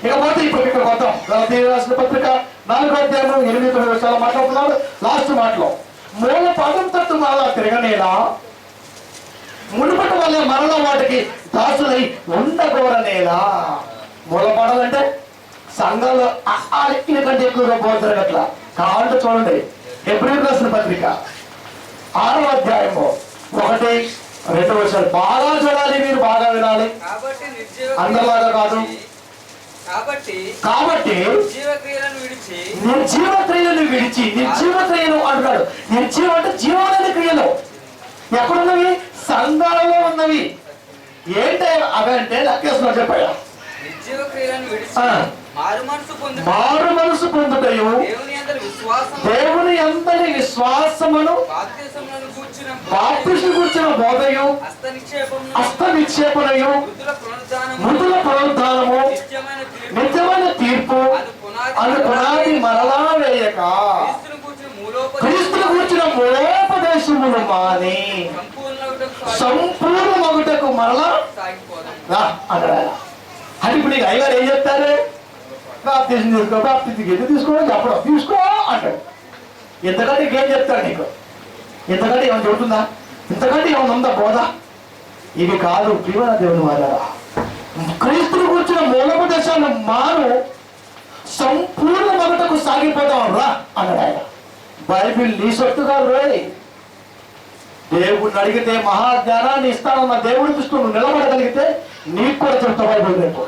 ఇకపోతే ఇప్పుడు ఇక్కడికి వద్దాం. గలతీయులకు రాసిన పత్రిక 4వ అధ్యాయం 8-9 విషయాలు మాట్లాడుతున్నాడు. లాస్ట్ మాటలో మూల పాదం తట్టు మరలా తిరగనేలా, మునుపటి వల్ల మరలా వాటికి దాసులై ఉండగోరనేలా. మూల పాడాలంటే సంఘంలో కంటే ఎక్కువగా పోతారు అట్లా కావాలంటే చూడండి. హెబ్రీయులకు రాసిన పత్రిక 6వ అధ్యాయము 1-2 విషయాలు బాగా చూడాలి, మీరు బాగా వినాలి. అందరిలాగా కాదు. కాబట్టి నిర్జీవక్రియలను విడిచి, నిర్జీవక్రియలు అంటాడు. నిర్జీవం అంటే జీవమైన క్రియలు ఎక్కడున్నవి? సంఘాలలో ఉన్నవి. ఏంటి అవి అంటే లెక్కేస్తున్నా చెప్పాడు. మారు మనసు పొందుటయు దేవుని అందరి విశ్వాసమును బాప్తిస్మము కూర్చిన బోధయు హస్త నిక్షేపణయు మృతుల పునరుద్ధానము నిత్యమైన తీర్పు అను పునాది మరలా వేయక క్రీస్తును కూర్చిన మూలోపదేశమును మాని సంపూర్ణమగుటకు మరలా అన్నాడు. అది ఇప్పుడు నీకు అయ్యగారు ఏం చెప్తారు? బాప్తిజం తీసుకో, బాప్తిజం ఎందుకు తీసుకోవడం చెప్పడం, తీసుకో అంటాడు. ఇంతకంటే ఇంకేం చెప్తాడు నీకు? ఇంతకంటే ఏమైనా చెబుతుందా? ఇంతకంటే ఏమైనా ఉందా బోధ? ఇవి కాదు ప్రియమైన దేవుని వారా. క్రీస్తుని కూర్చున్న మూలోపదేశాలను మాను సంపూర్ణ మొదటకు సాగిపోతాం రా అన్నాడు ఆయన. బైబిల్ నీ సొత్తు కాదు రోయ్. దేవుడిని అడిగితే మహాజ్ఞానాన్ని ఇస్తానన్న దేవుడి దృష్టి నువ్వు నిలబడగలిగితే నీకు కూడా చెప్తా బైబిల్ రేపు.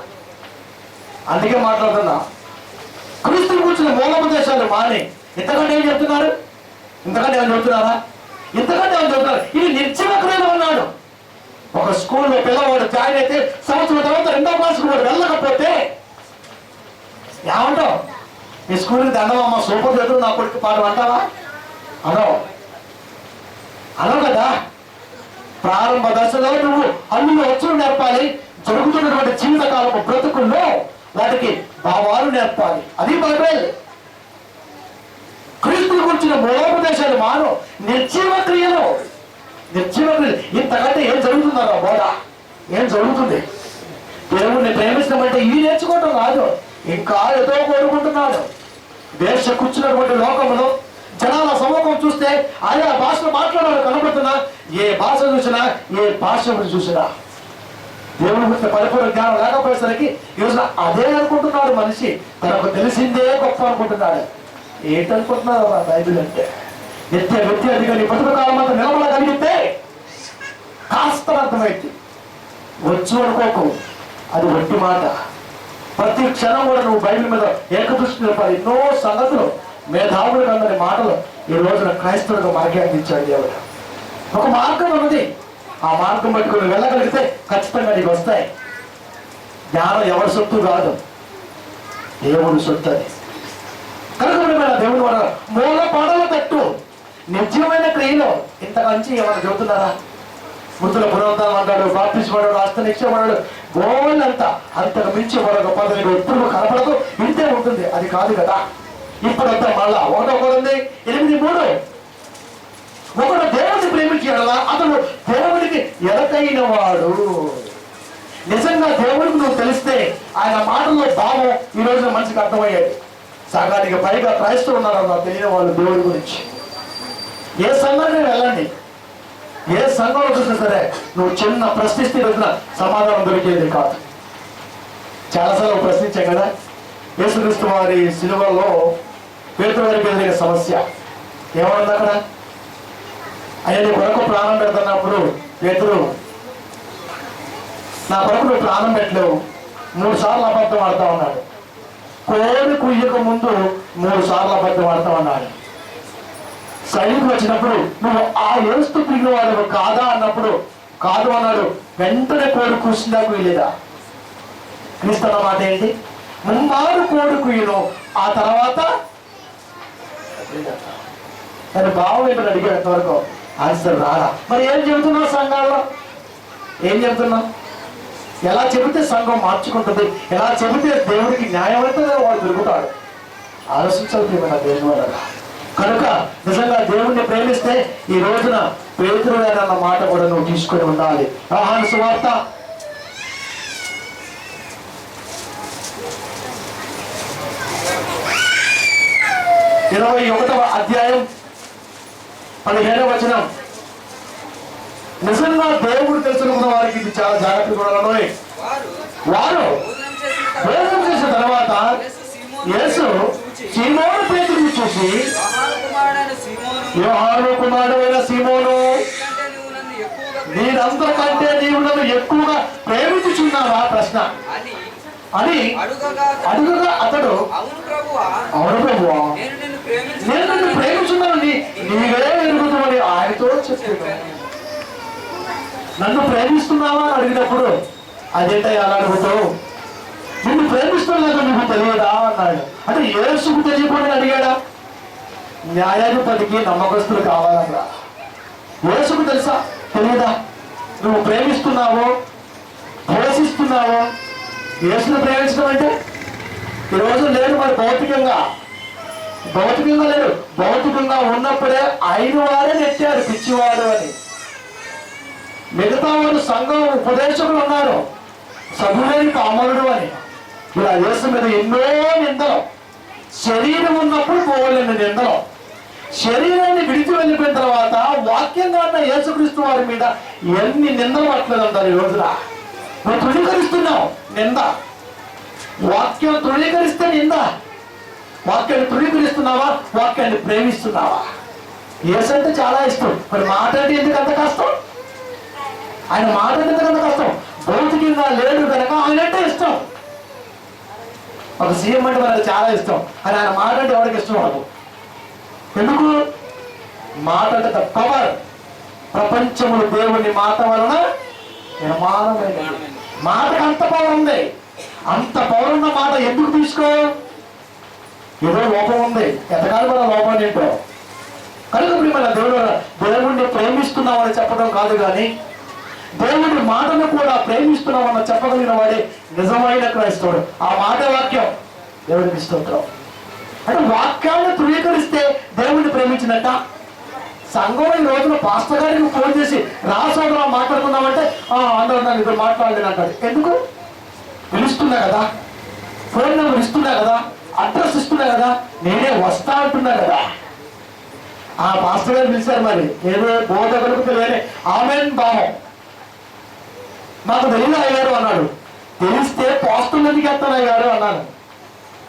అందుకే మాట్లాడుతున్నా. క్రీస్తుని కూర్చున్న మూలోపదేశాలు మాని ఇంతకంటే ఏం చెప్తున్నారు? ఇంతకంటే ఏమైనా చెప్తున్నారా? ఇంతకంటే ఏమైనా చెప్తున్నారు? ఇది నిర్జీవక్రియలో ఉన్నాడు. ఒక స్కూల్లో పిల్లవాడు జాయిన్ అయితే సంవత్సరం తర్వాత 2వ క్లాస్కి వాడు వెళ్ళకపోతే ఏమంటావు? ఈ స్కూల్కి దండమమ్మ సూపర్ చదువు నా కొడుకు పాడు అంటావా? అనవు కదా. ప్రారంభ దశలో నువ్వు అన్ని వచ్చులు నేర్పాలి. జరుగుతున్నటువంటి జీవితకాలపు బ్రతుకుల్లో వాటికి భావాలు నేర్పాలి. అది బైబిల్. క్రీస్తుని గురించిన మూలోపదేశాలు మాను. నిర్జీవ క్రియలు. ఇంతకంటే ఏం జరుగుతుందా బోధ? ఏం జరుగుతుంది? దేవుణ్ణి ప్రేమించడం అంటే ఇవి నేర్చుకోవటం కాదు, ఇంకా ఏదో కోరుకుంటున్నాడు. దేశ కూర్చున్నటువంటి లోకంలో జనాల సమూహం చూస్తే ఆయా భాషలో మాట్లాడాలి కనబడుతున్నా, ఏ భాష చూసినా, ఏ భాష చూసినా దేవుని గురించి పరిపూర్ణ జ్ఞానం లేకపోయేసరికి ఈరోజు అదే అనుకుంటున్నాడు మనిషి. తనకు తెలిసిందే గొప్ప అనుకుంటున్నాడు. ఏంటనుకుంటున్నారు ఆ బైబిల్ అంటే? నిత్య విద్యార్థిగా నీ బతుకు కాలం అంతా నిలబడగలిగితే కాస్త అర్థమైంది. వచ్చు అనుకోకు, అది వట్టి మాట. ప్రతి క్షణం కూడా నువ్వు బైబిల్ మీద ఏకదృష్టి నిలపాలి. ఎన్నో సంగతులు మేధావులు అందరి మాటలు ఈ రోజున క్రైస్తవులకు మనకే అందించాడు దేవుడు. ఒక మార్గం ఉన్నది. ఆ మార్గం పట్టుకుని వెళ్ళగలిగితే ఖచ్చితంగా నీకు వస్తాయి. జ్ఞానం ఎవరి సొత్తు కాదు, దేవుడు సొత్తు. అది కనుక దేవుడు మన మూల పడవ తట్టు నిజమైన క్రియలో ఇంతకంచి ఏమైనా చెబుతున్నారా? మృతుల పునరుద్ధరణ అంటాడు, బాప్టిజం పడాడు, హస్తనిక్షేపం పడాడు, గోళ్ళంతా అంతకు మించి మరొక పదవి ఎప్పుడు కనపడదు. ఇంతే ఉంటుంది. అది కాదు కదా. ఇప్పుడంతా మళ్ళా 1 కొరింథీ 8:3 ఒకడు దేవుడిని ప్రేమించాడా అతడు దేవుడికి ఎరకైన వాడు. నిజంగా దేవుడికి నువ్వు తెలిస్తే ఆయన మాటల్లో భావం ఈ రోజున మనిషికి అర్థమయ్యేది. సగానికి పైగా క్రైస్తవులు ఉన్నారు తెలియని వాళ్ళు దేవుడి గురించి. ఏ సంఘాన్ని వెళ్ళండి, ఏ సంఘంలో చూసినా సరే నువ్వు చిన్న ప్రశ్నిస్తే రోజున సమాధానం దొరికేది కాదు. చాలాసార్లు ప్రశ్నించాం కదా. యేసుక్రీస్తు వారి సిలువలో పేతురు వారికి ఎదురైన సమస్య ఏమన్నది అక్కడ? అయ్యా నీ కొరకు ప్రాణం పెడుతున్నప్పుడు పేతురు, నా కొరకు నువ్వు ప్రాణం పెట్టలేవు, 3 సార్లు అబద్ధం ఆడుతా ఉన్నాడు. కోడి కుయ్యక ముందు 3 సార్లు అబద్ధం ఆడుతా ఉన్నాడు. సైనికులు వచ్చినప్పుడు నువ్వు ఆ ఏడుస్తూ తిరిగిన వాడు కాదా అన్నప్పుడు కాదు అన్నాడు. వెంటనే కోడి కూర్చుందాకు వీలేదా? క్రీస్తున్న మాట ఏంటి? ముంబారు కోడి కుయ్యను, ఆ తర్వాత నేను భావం ఏంటని అడిగేంత వరకు ఆన్సర్ రారా. మరి ఏం చెబుతున్నావు సంఘాల్లో? ఏం చెబుతున్నావు? ఎలా చెబితే సంఘం మార్చుకుంటుంది, ఎలా చెబితే దేవుడికి న్యాయమైతే వాడు దొరుకుతాడు. ఆలోచించాలి మన దేవుని వల్ల. కనుక నిజంగా దేవుణ్ణి ప్రేమిస్తే ఈ రోజున పేతురు అన్న మాట కూడా నువ్వు తీసుకొని ఉండాలి. యోహాను సువార్త 21వ అధ్యాయం 17వ వచనం. నిజంగా దేవుడు తెలుసుకున్న వారికి ఇది చాలా జాగ్రత్తగా ఉండాలి. వారు భోజనం చేసిన తర్వాత యేసు సీమోను పేతురుని చూసి, యోహాను కుమారుడైన సీమోను, నీరందరికంటే నీవు నన్ను ఎక్కువగా ప్రేమించుచున్నావా ప్రశ్న అని అడుగగా అతడు, అవును ప్రభువా, నేను నన్ను ప్రేమించున్నాను, నీవే ఎరుగుతామని ఆయనతో చెప్పాను. నన్ను ప్రేమిస్తున్నావా అని అడిగినప్పుడు అదేంటో అలా అడుగుతావు, నిన్ను ప్రేమిస్తున్నదో నీకు తెలియదా అన్నాడు. అంటే యేసుకు తెలియకుండా అడిగాడా? న్యాయాధిపతికి నమ్మకస్తులు కావాలన్నా యేసుకు తెలుసా తెలియదా? నువ్వు ప్రేమిస్తున్నావో పోషిస్తున్నావో? యేసును ప్రేమించడం అంటే ఈరోజు లేదు. మరి భౌతికంగా లేదు. భౌతికంగా ఉన్నప్పుడే అయిన వారే నెట్టారు పిచ్చివాడు అని. మిగతా వారు సంఘం ఉపదేశకులు ఉన్నారు, చదువులేని పామరుడు అని. ఇలా యేసు మీద ఎన్నో నిందలు. శరీరం ఉన్నప్పుడు పోవలేని నిందలు. శరీరాన్ని విడిచి వెళ్ళిపోయిన తర్వాత వాక్యంగా ఉన్న యేసుక్రీస్తు వారి మీద ఎన్ని నిందలు పట్టలేదంటారు ఈ రోజున. నువ్వు తృణీకరిస్తున్నావు, నింద. వాక్యం తృణీకరిస్తే నింద. వాక్యాన్ని తృణీకరిస్తున్నావా? వాక్యాన్ని ప్రేమిస్తున్నావా? యేసు అంటే చాలా ఇష్టం. మరి మాట అంటే ఎందుకు అంత కష్టం? ఆయన మాట అంటే ఎందుకు అంత కష్టం? భౌతికంగా లేడు కనుక ఆయన అంటే ఇష్టం. ఒక సీఎం అంటే మనకు చాలా ఇష్టం, కానీ ఆయన మాట అంటే ఎవరికి ఇష్టం అవ్వదు. ఎందుకు? మాట అంటే ద పవర్. ప్రపంచములు దేవుని మాట వలన నిర్మాణమైనది. మాటకు అంత పవర్ ఉంది. అంత పవర్ ఉన్న మాట ఎందుకు తీసుకో? ఏదో లోపం ఉంది, ఎంతకాలం మన లోపం ఏంటో. కనుక మన దేవుడిని ప్రేమిస్తున్నామని చెప్పడం కాదు, కానీ దేవుడి మాటను కూడా ప్రేమిస్తున్నామన్న చెప్పగలిగిన వాడే నిజమైన క్రైస్తవుడు. ఆ మాట వాక్యం దేవుడికి స్తోత్రం. అంటే వాక్యాన్ని ధృవీకరిస్తే దేవుడిని ప్రేమించినట్ట. సంఘం ఈ రోజున పాస్టర్ గారికి ఫోన్ చేసి రాసోదరా మాట్లాడుకుందామంటే అందరూ నన్ను ఇద్దరు మాట్లాడలేను అంటాడు. ఎందుకు? పిలుస్తున్నా కదా, ఫోన్ నెంబర్ ఇస్తున్నా కదా, అడ్రస్ ఇస్తున్నా కదా, నేనే వస్తా అంటున్నా కదా. ఆ పాస్టర్ గారు పిలిచారు, మరి ఏదో బోధకులకు తెలియని ఆమెన్ భావం. మాకు తెలియదు అయ్యారు అన్నాడు. తెలిస్తే పోస్టులు ఎందుకు ఎత్తాను అయ్యారు అన్నాను.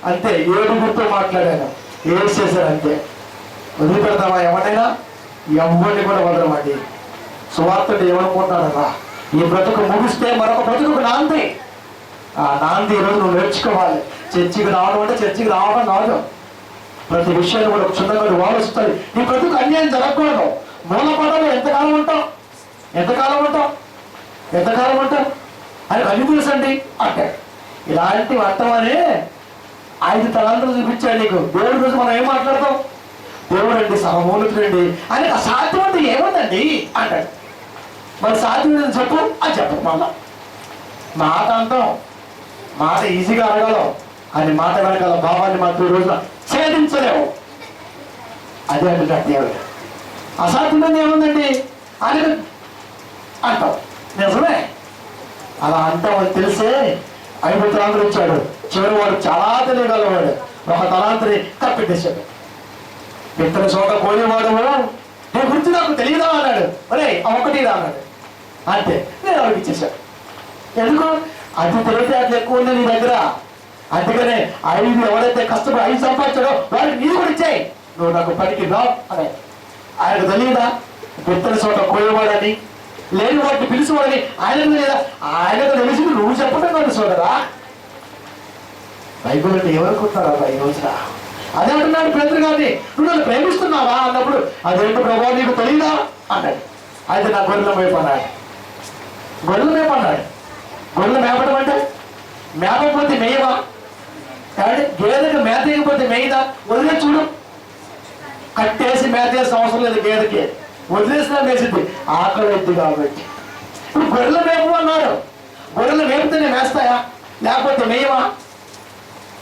అంతే, ఏడుగురితో మాట్లాడాను, ఏం చేశారంటే వదిలిపెడతామా ఎవరైనా? ఎవరిని కూడా వదలమండి. సువార్తడు ఏమనుకుంటాడరా, ఈ బ్రతుకు ముగిస్తే మరొక బ్రతుకు నాంది. ఆ నాంది ఈరోజు నువ్వు నేర్చుకోవాలి. చర్చికి రావడం అంటే చర్చికి రావడం కాదు, ప్రతి విషయాన్ని కూడా క్షుణ్ణంగా ఆలోచిస్తుంది. ఈ బ్రతుకు అన్యాయం జరగకూడదు. మూలపడాలి. ఎంతకాలం ఉంటాం అని అన్ని తెలుసండి అంటే ఇలాంటివి అంటామని 5 తలాంతులు చూపించాడు నీకు. దేవుడి రోజు మనం ఏం మాట్లాడతాం? దేవుడు అండి సర్వోన్నతుడండి అని అసాధ్యం అంటే ఏముందండి అంటాడు. మరి సాధ్యం చెప్పు అని చెప్పు. మళ్ళా మాట అంటాం, మాట ఈజీగా అడగలం, అని మాట వెనకాల భావాన్ని మాత్రం రోజున ఛేదించలేవు. అదే అంటున్నాడు దేవుడు. అసాధ్యమైంది ఏముందండి అని అంటాం. నిజమే, అలా అంటామని తెలిసే 5 తలాంతులు ఇచ్చాడు. చివరి వాడు చాలా తెలియగలవాడు. ఒక తలాంతుని కప్పెట్టేశాడు. విత్తన చోట కోయేవాడు నీ గురించి నాకు తెలియదా అన్నాడు. ఒరే ఒకటి రా అన్నాడు. అంతే, నేను వాడికి ఇచ్చేశాడు. ఎందుకు? అది తెలియతే అట్లా ఎక్కువ ఉంది నీ దగ్గర. అందుకనే 5 ఎవరైతే కష్టపడి 5 సంపాదించాడో వాడికి నీరు కూడా ఇచ్చాయి, నువ్వు నాకు పనికి రావు అని. ఆయనకు తెలియదా విత్తన చోట కోయేవాడని, లేని వాటిని పిలిచేవాడని ఆయనకు తెలియదా? ఆయనకు తెలిసింది నువ్వు చెప్పడం కాదు సోదరా. బైబిల్ అంటే ఎవరుకుంటున్నారా ఈ రోజున? అదే అంటున్నాడు పేతురు గారిని, నువ్వు నన్ను ప్రేమిస్తున్నావా అన్నప్పుడు, అదేంటో ప్రభావ నీకు తెలియదా అన్నాడు. అయితే నా గొర్రెల మేపన్నాడు. గొర్రెలు మేపడం అంటే మేపకపోతే మేయవా? కాబట్టి గేదెకి మేత వేయకపోతే మేయదా? వదిలే చూడు, కట్టేసి మేత వేసిన అవసరం లేదు గేదెకి, వదిలేసినా వేసింది, ఆకలి ఎద్దు కాబట్టి. ఇప్పుడు గొర్రెలు మేపు అన్నాడు. గొర్రెలు మేపితేనే మేస్తాయా? లేకపోతే మేయవా?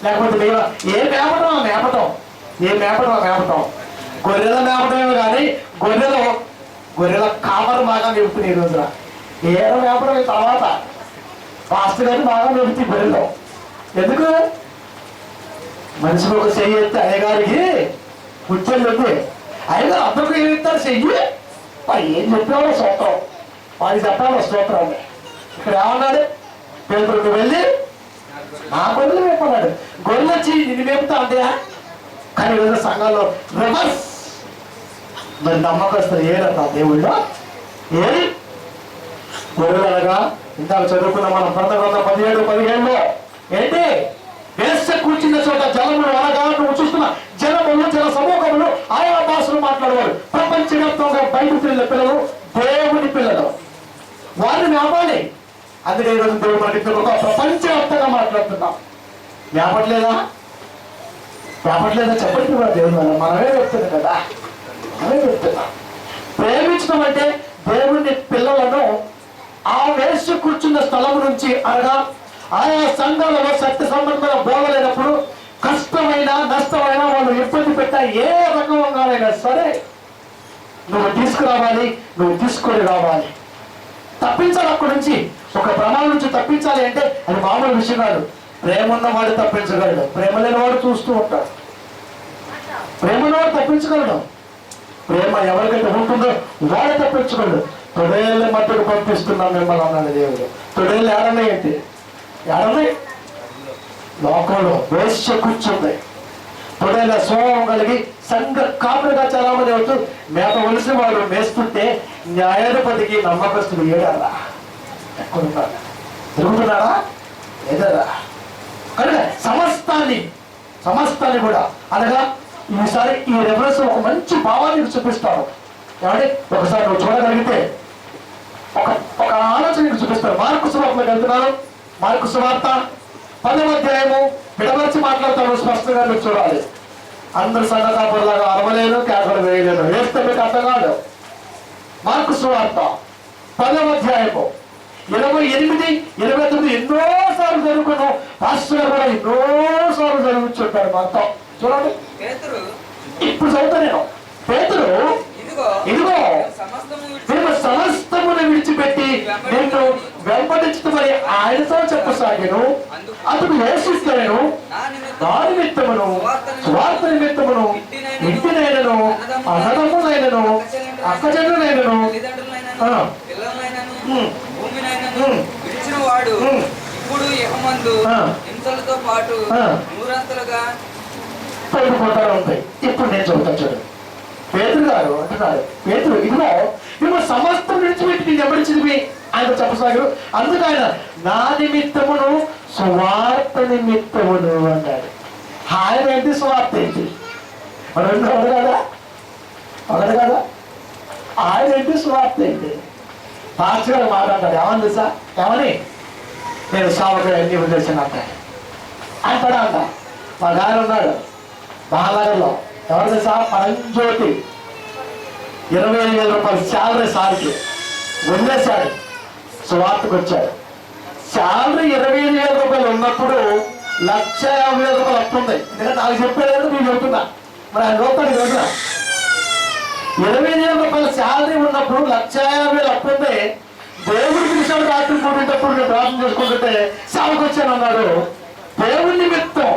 ఏ మేపటం ఆ మేపటం, గొర్రెల మేపటమే కానీ గొర్రెల కాపరు బాగా మేపుతుంది ఈ రోజున. ఏడ మేపడం తర్వాత పాస్టర్ గారు బాగా మేపుతుంది గొర్రెలు. ఎందుకు? మనిషికి ఒక చెయ్యి ఎత్తే అయ్యగారికి కూర్చొని ఉంది. అయ్యగారు అందరికీ ఏమి ఇస్తారు? చెయ్యి. ఏం చెప్పాలో స్తోత్రం, వాడికి చెప్పాలో స్తోత్రం. ఇక్కడ ఏమన్నాడు? పేదలకు వెళ్ళి నా గొర్రెలు మేపన్నాడు. గొర్రెలు వచ్చి నిన్ను మేపుతా అంతేయా? కానీ ఈరోజు సంఘాల్లో రివర్స్. మరి నమ్మకస్తులు ఏరన్నా దేవుళ్ళో ఏది? గొర్రెలు అనగా ఇందాక చదువుకున్న మనం గ్రంథం 17:17 ఏంటి? వేస కూర్చున్న చోట జలములు అనగా నువ్వు చూస్తున్న జనములు, జన సమూహములు, ఆయా భాషలు మాట్లాడేవారు. ప్రపంచవ్యాప్తంగా బయటకు తిరిగిన పిల్లలు, దేవుని పిల్లలు, వారిని మేపాలి. అందుకే ఈరోజు దేవుడు మనకి ప్రపంచవ్యాప్తంగా మాట్లాడుతున్నాం. మేపట్లేదా చెప్పండి కూడా దేవుడు. మనమే చెప్తున్నాం కదా, ప్రేమించడం అంటే దేవుని పిల్లలను ఆ వేసి కూర్చున్న స్థలం నుంచి అనగా ఆయా సంఘాలలో సత్య సంబంధమైన బోధలేనప్పుడు కష్టమైన నష్టమైన వాళ్ళు ఇబ్బంది పెట్టా ఏ రకంగానైనా సరే నువ్వు తీసుకురావాలి, నువ్వు తీసుకొని రావాలి, తప్పించాలి. అక్కడి నుంచి ఒక ప్రమాదం నుంచి తప్పించాలి అంటే అది మామూలు విషయం కాదు. ప్రేమ ఉన్నవాడు తప్పించగలడు, ప్రేమ లేనివాడు చూస్తూ ఉంటాడు. ప్రేమ ఉన్నవాడు తప్పించగలడు, ప్రేమ ఎవరికైతే ఉంటుందో వాడే తప్పించగలడు. తొడేళ్ళ మట్టుకు పంపిస్తున్నాం మిమ్మల్ని అన్నాడు దేవుడు. తొడేళ్ళు ఏడన్నాయి లోకంలో వేశ్య కూర్చుంది. తొడేళ్ళ స్వభావం కలిగి సంఘ కాపులుగా చాలా మంది అవుతూ మేత వలసిన వాడు మేస్తుంటే న్యాయాధిపతికి నమ్మకస్తుడు ఏడారా ఎక్కడున్నాడు? తిరుగుతున్నాడా? లేదరా. కనుక సమస్తాన్ని కూడా అనగా ఈసారి ఈ రెఫరెన్స్ ఒక మంచి భావాన్ని చూపిస్తాను. ఏమంటే ఒకసారి నువ్వు చూడగలిగితే ఒక ఆలోచన చూపిస్తారు. మార్కు సువార్తలోకి వెళ్తున్నాను. మార్కు సువార్త 10వ అధ్యాయము విడమర్చి మాట్లాడతాను. స్పష్టంగా మీరు చూడాలి. అందరు సంఘ కాపురులాగా అరవలేను, కేకలు వేయలేను, వేస్తే మీకు అర్థం కాదు. మార్కు సువార్త 10వ అధ్యాయము 28, 29 ఎన్నోసార్లు జరుగును. పాస్టర్ గారు కూడా ఎన్నోసార్లు జరుగుతుంటారు మొత్తం. చూడండి, ఇప్పుడు చదువుతా నేను. పేతురు ఇదిగో నేను సమస్తమును విడిచిపెట్టి నిన్ను వెంబడించమని ఆయనతో చెప్పసాగాను. అందుకు యేసును నా నిమిత్తమును, స్వార్థ నిమిత్తమును, ఇంటినైనను, అన్నదమ్మునైనను, అక్కజనునైనను వాడు ఇప్పుడు యెహోమందు హింసలతో పాటు నూరంతలుగా పడిపోతారు ఉంటాయి. ఇప్పుడు నేను చెబుతాను చూడు. పేతురు గారు అంటున్నారు, పేతురు ఇదిగో నువ్వు సమస్తం విడిచిపెట్టి నేను ఎవరిచింది ఆయన చెప్పసాగారు. అందుకు ఆయన నా నిమిత్తమును సువార్త నిమిత్తమును అన్నాడు. ఆయన ఏంటి, సువార్త ఏంటి? రెండు ఒకటి కదా, ఒకటి కదా. ఆయన ఏంటి, సువార్త ఏంటి? పాస్టర్ గారు మాట్లాడతాడు, ఏమని తెలుసా? ఏమని? నేను సావకుడు అన్ని వదిలేసాను అంటాడు. అంటాడా అంట. మా గారు ఉన్నాడు మహానగర్లో, ఎవరు తెలుసా? పరంజ్యోతి 25,000 రూపాయలు శాలరీ సార్కి వదిలేశాడు, సువార్తకు వచ్చాడు. శాలరీ 25,000 రూపాయలు ఉన్నప్పుడు 1,50,000 రూపాయలు అప్పు ఉంది. ఎందుకంటే నాకు చెప్పేది నేను చెబుతున్నా, మరి ఆయన చూస్తాను రోజున 25,000 రూపాయల శాలరీ ఉన్నప్పుడు 1,50,000 అప్పు ఉంది. దేవుడి విషయాలు రాత్రి కూడినప్పుడు నేను ప్రార్థన చేసుకుంటుంటే సేవకు వచ్చాను అన్నాడు. దేవుడి నిమిత్తం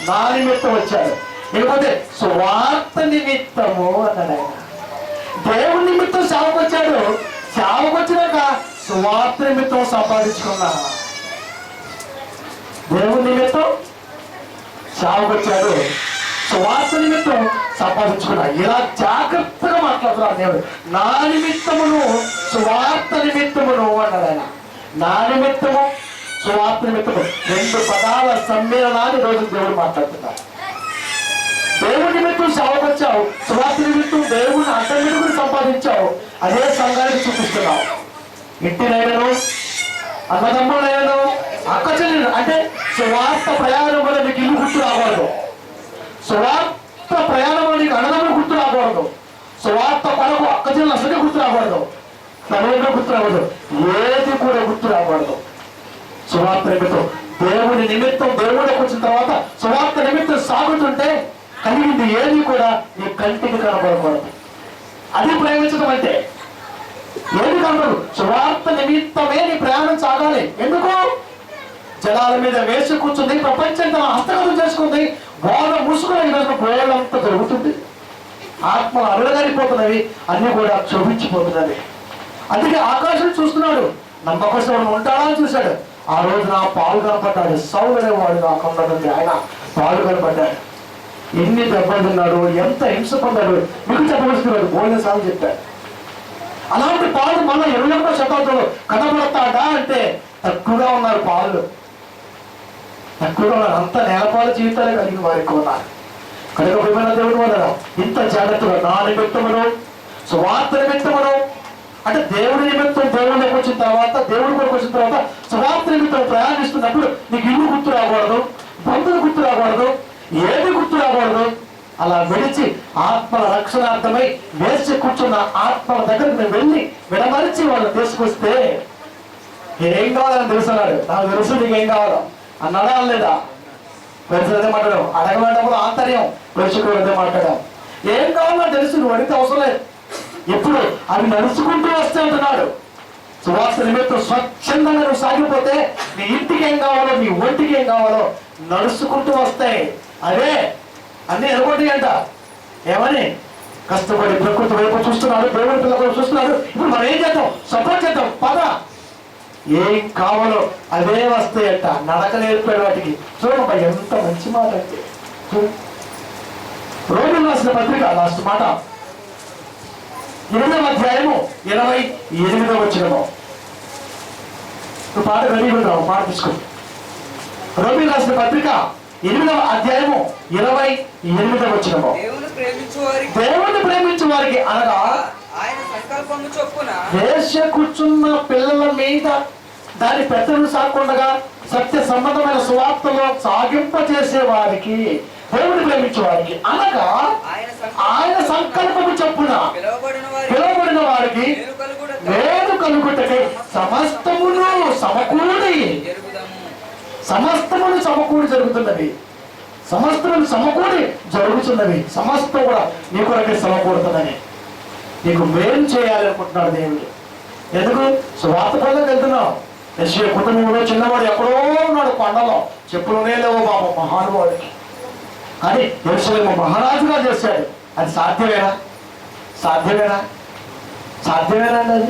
నా నిమిత్తం వచ్చాడు, లేకపోతే సువార్త నిమిత్తము అన్నాడు ఆయన. దేవుడి నిమిత్తం సేవకు వచ్చాడు, సేవకు వచ్చినాక సువార్త నిమిత్తం సంపాదించుకున్నా. దేవుడి నిమిత్తం సేవకు వచ్చాడు, సువార్త నిమిత్తం సంపాదించుకున్నా. ఇలా జాగ్రత్తగా మాట్లాడుతున్నాడు దేవుడు. నా నిమిత్తమును సువార్త నిమిత్తమును అన్నాడు ఆయన. నా నిమిత్తము సువార్త నిమిత్తము 2 పదాల సమ్మేళనాన్ని రోజు దేవుడు మాట్లాడుతున్నాడు. దేవుడి నిమిత్తం సేవకు వచ్చావు, సువార్త నిమిత్తం దేవుడిని అడ్డమిడుగుని సంపాదించావు. అదే సంఘానికి చూపిస్తున్నావు. ఇంటినైనను అన్నదమ్ములైనను అక్క చెల్లెలు అంటే సువార్త ప్రయాణం వల్ల నీకు ఇల్లు గుర్తు రాకూడదు. సువార్త ప్రయాణం వల్ల నీకు అన్నదమ్ములు గుర్తు రాకూడదు. సువార్త కొరకు అక్క చెల్లెలు అసలే గుర్తు రాకూడదు. తల్లిదండ్రులు గుర్తు రాకూడదు. ఏది కూడా గుర్తు రాకూడదు. సువార్త నిమిత్తం దేవుడి నిమిత్తం దేవుడికి వచ్చిన తర్వాత సువార్త నిమిత్తం సాగుతుంటే కలిగింది ఏది కూడా నీ కంటికి కనపడకూడదు. అది ప్రేమించడం అంటే. ఏది కనపడదు. సువార్త నిమిత్తమే నీ ప్రయాణం సాగాలి. ఎందుకు? జలాల మీద వేసి కూర్చుంది, ప్రపంచం తన హస్తగతం చేసుకుంది, బోధ ముసుగులో ఈరోజు గోడంతా జరుగుతుంది. ఆత్మలు అరగలిపోతున్నవి, అన్ని కూడా క్షోభించిపోతున్నవి. అందుకే ఆకాశం చూస్తున్నాడు, నమ్మకస్తుడు ఉంటాడా అని చూశాడు. ఆ రోజు నా పాలు కనపడ్డాడు. సౌలు అనేవాడు నాకు ఉన్నదండి, ఆయన పాలు కనపడ్డాడు. ఎన్ని దెబ్బలు తిన్నాడు, ఎంత హింస పొందాడు మీకు చెప్పవలసినాడు. భోజన సార్లు చెప్పాడు. అలాంటి పాలు మళ్ళీ 21వ శతాబ్దంలో కనబడతాడా అంటే తక్కువగా ఉన్నారు. పాలు తక్కువగా ఉన్నారు. అంత నేలపాలు జీవితాలే కలిగిన వారు ఎక్కువ ఉన్నారు. కనుక ప్రియమైన దేవుడు వల్ల ఇంత జాగ్రత్తగా నా నిమిత్తమును సువార్త నిమిత్తమును అంటే దేవుడి నిమిత్తం దేవుడికి వచ్చిన తర్వాత, దేవుడి కొరకు వచ్చిన తర్వాత సువార్త నిమిత్తం ప్రయాణిస్తున్నప్పుడు నీకు ఇల్లు గుర్తు రాకూడదు, బంధువులు గుర్తు రాకూడదు, ఏది గుర్తు రాకూడదు. అలా విడిచి ఆత్మల రక్షణార్థమై వేసి కూర్చున్న ఆత్మల దగ్గరకు నేను వెళ్ళి విడమరిచి వాళ్ళు తీసుకొస్తే ఏం కావాలని తెలుసున్నాడు. నాకు తెలుసు నీకేం కావాలో అన్నాడా లేదా? పరిస్థితి మాట్లాడాం. అడగబడ్డప్పుడు ఆంతర్యం ప్రేక్షకుడు మాట్లాడాం. ఏం కావాలో తెలుసు, నువ్వు అడిగితే అవసరం లేదు. ఇప్పుడు అవి నడుచుకుంటూ వస్తే అంటున్నాడు. సువార్త నిమిత్తం స్వచ్ఛందంగా నువ్వు సాగిపోతే నీ ఇంటికి ఏం కావాలో, నీ ఒంటికి ఏం కావాలో నడుచుకుంటూ వస్తాయి. అదే అన్ని ఎరగొట్టి అంట. ఏమని? కష్టపడి ప్రకృతి వైపు చూస్తున్నాడు, దేవుడి పిల్లలు చూస్తున్నాడు. ఇప్పుడు మనం ఏం చేద్దాం? సపోర్ట్ చేద్దాం. పద ఏం కావాలో అదే వస్తాయట. నడక నేర్పాడు వాటికి. చూడమ్మా ఎంత మంచి మాట అంటే. రోమిలకు రాసిన పత్రిక లాస్ట్ మాట 8వ అధ్యాయము 28వ వచనము. పాట రెడీగా ఉన్నావు, పాట తీసుకో. రోమిలకు రాసిన పత్రిక 8వ అధ్యాయము 28వ వచనము. దేవుని ప్రేమించు వారికి అనగా ఆయన సంకల్పము చొప్పున వేశ్య కూర్చున్న పిల్లల మీద దాని పెద్దలు సాకుండా సత్య సంబంధమైన సువార్తలో సాగింపజేసే వారికి, దేవుని ప్రేమించే వారికి అనగా ఆయన సంకల్పము చొప్పున పిలువబడిన వారికి మేలు కలుగుటకై సమస్తమును సమకూడి జరుగుతున్నది. సమస్తమును సమకూడి జరుగుతున్నవి. సమస్తం కూడా నీ కొరకే సమకూడుతున్నది. నీకు మేలు చేయాలనుకుంటున్నాడు దేవుడు. ఎందుకు? సువార్త పనులకు వెళ్తున్నావు. యెషయా కుటుంబంలో చిన్నవాడు ఎక్కడో ఉన్నాడు, కొండలో, చెప్పులునే లేవు బాబు మహానుభావుడికి. కానీ యెరూషలేము మహారాజుగా చేశాడు. అది సాధ్యమేనా? సాధ్యమేనా? సాధ్యమేనా అండి? అది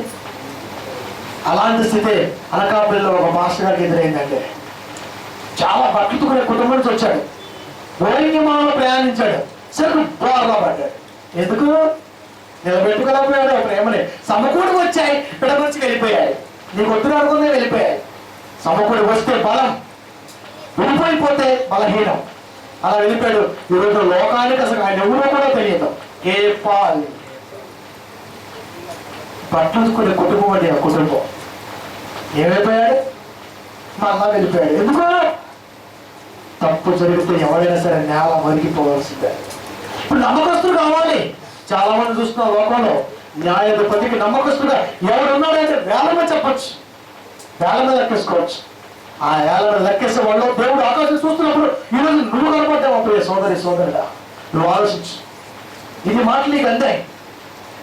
అలాంటి స్థితి అనకాపల్లిలో ఒక మాస్టర్ గారికి ఎదురైందండి. చాలా భక్తుకునే కుటుంబం నుంచి వచ్చాడు. గోయంగమాలో ప్రయాణించాడు. సరే బోర్లా పడ్డాడు. ఎందుకు నిలబెట్టుకోలేకపోయాడు. ప్రేమని సమకూడి వచ్చాయి, పిడమర్చి వెళ్ళిపోయాయి. నీకు వద్దులు అనుకునే వెళ్ళిపోయాయి. సమకూడి వస్తే బలం, విడిపోయిపోతే బలహీనం. అలా వెళ్ళిపోయాడు. ఈరోజు లోకానికి అసలు ఆయన ఎవరో కూడా తెలియదు. కేపాలి పట్టుకునే కుటుంబం అండి. ఆ కుటుంబం ఏమైపోయాడు? మా అన్న వెళ్ళిపోయాడు. ఎందుకు? తప్పు జరిగితే ఎవరైనా సరే నేల మరిగిపోవాల్సిందే. ఇప్పుడు నమ్మకస్తులు కావాలి. చాలా మంది చూస్తున్న లోకంలో న్యాయాధిపతికి నమ్మకస్తుగా ఎవరున్నాడంటే వేలమే చెప్పచ్చు, వేలమే లెక్కేసుకోవచ్చు. ఆ వేలను లెక్కేసే వాళ్ళు దేవుడు ఆకాశం చూస్తున్నప్పుడు ఈరోజు నువ్వు కనపడ్డావు ప్రియ సోదరి సోదరుడా. నువ్వు ఆలోచించు. ఇది మాటలు నీకు అంతే.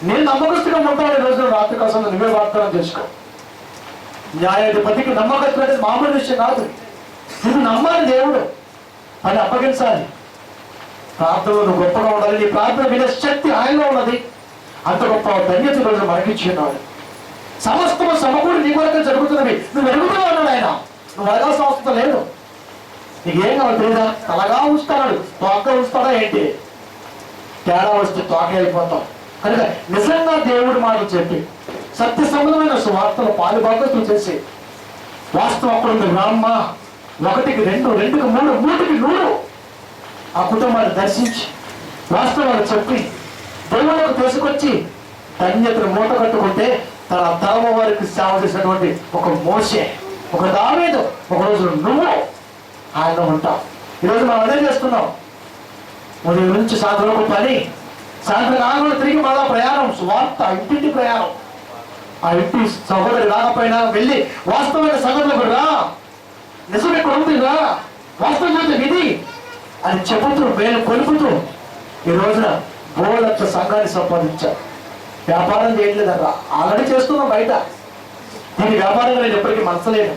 నేను నమ్మకస్తుగా ఉంటాను. ఈ రోజు రాత్రి కోసం నువ్వే వాగ్దానం చేసుకో. న్యాయాధిపతికి నమ్మకస్తులు అంటే మామూలు విషయం కాదు. నువ్వు నమ్మాలి, దేవుడు అని అప్పగించాలి. ప్రార్థనలో నువ్వు గొప్పగా ఉండాలి. నీ ప్రార్థన వినే శక్తి ఆయనలో ఉన్నది. అంత గొప్ప ధన్యత రోజు మనకిచ్చి ఉన్నాడు. సమస్తము సమకూడి నీ కొరకు జరుగుతున్నవి నువ్వు ఎరుగుతూ ఉన్నాడు ఆయన. నువ్వు అడగాల్సిన అవసరం లేదు. నీకేం కావాలి తెలియదా? తలగా ఉంచుతాడు, తోక ఉంచుతాడా ఏంటి? తేడా వస్తే తోక వెళ్ళిపోతాం. కనుక నిజంగా దేవుడి మాటలు చెప్పి సత్య సంబంధమైన సువార్తలు పాలుభాగస్తులు చేసి వాస్తవం అప్పుడు ఉంది. రామ్మ 1కి 2, 2కి 3, 3కి 100 ఆ కుటుంబాన్ని దర్శించి వాస్తవాలు చెప్పి దేవుళ్ళకు తీసుకొచ్చి ధన్యతను మూట కట్టుకుంటే తన తరమ వారికి సేవ చేసినటువంటి ఒక మోషే, ఒక దావీదు, ఒకరోజు నువ్వు ఆయన ఉంటావు. ఈరోజు మనం అదే చేస్తున్నాం. ఉదయం నుంచి సాయంత్రం పని, సాయంత్రం కాకుండా తిరిగి మళ్ళా ప్రయాణం, సువార్త ఇంటింటి ప్రయాణం. ఆ ఇంటి సహోదరి రాకపోయినా వెళ్ళి వాస్తవమైన సంగతులకు రా, నిజం ఇక్కడ ఉంది రా, వాస్తవం విధి అని చెబుతూ వేలు కొలుపుతూ ఈ రోజున బోలెంత సంఘాన్ని సంపాదించారు. వ్యాపారం చేయట్లేదరా, ఆల్రెడీ చేస్తున్నాం బయట. దీని వ్యాపారంగా నేను ఎప్పటికీ మనసలేను.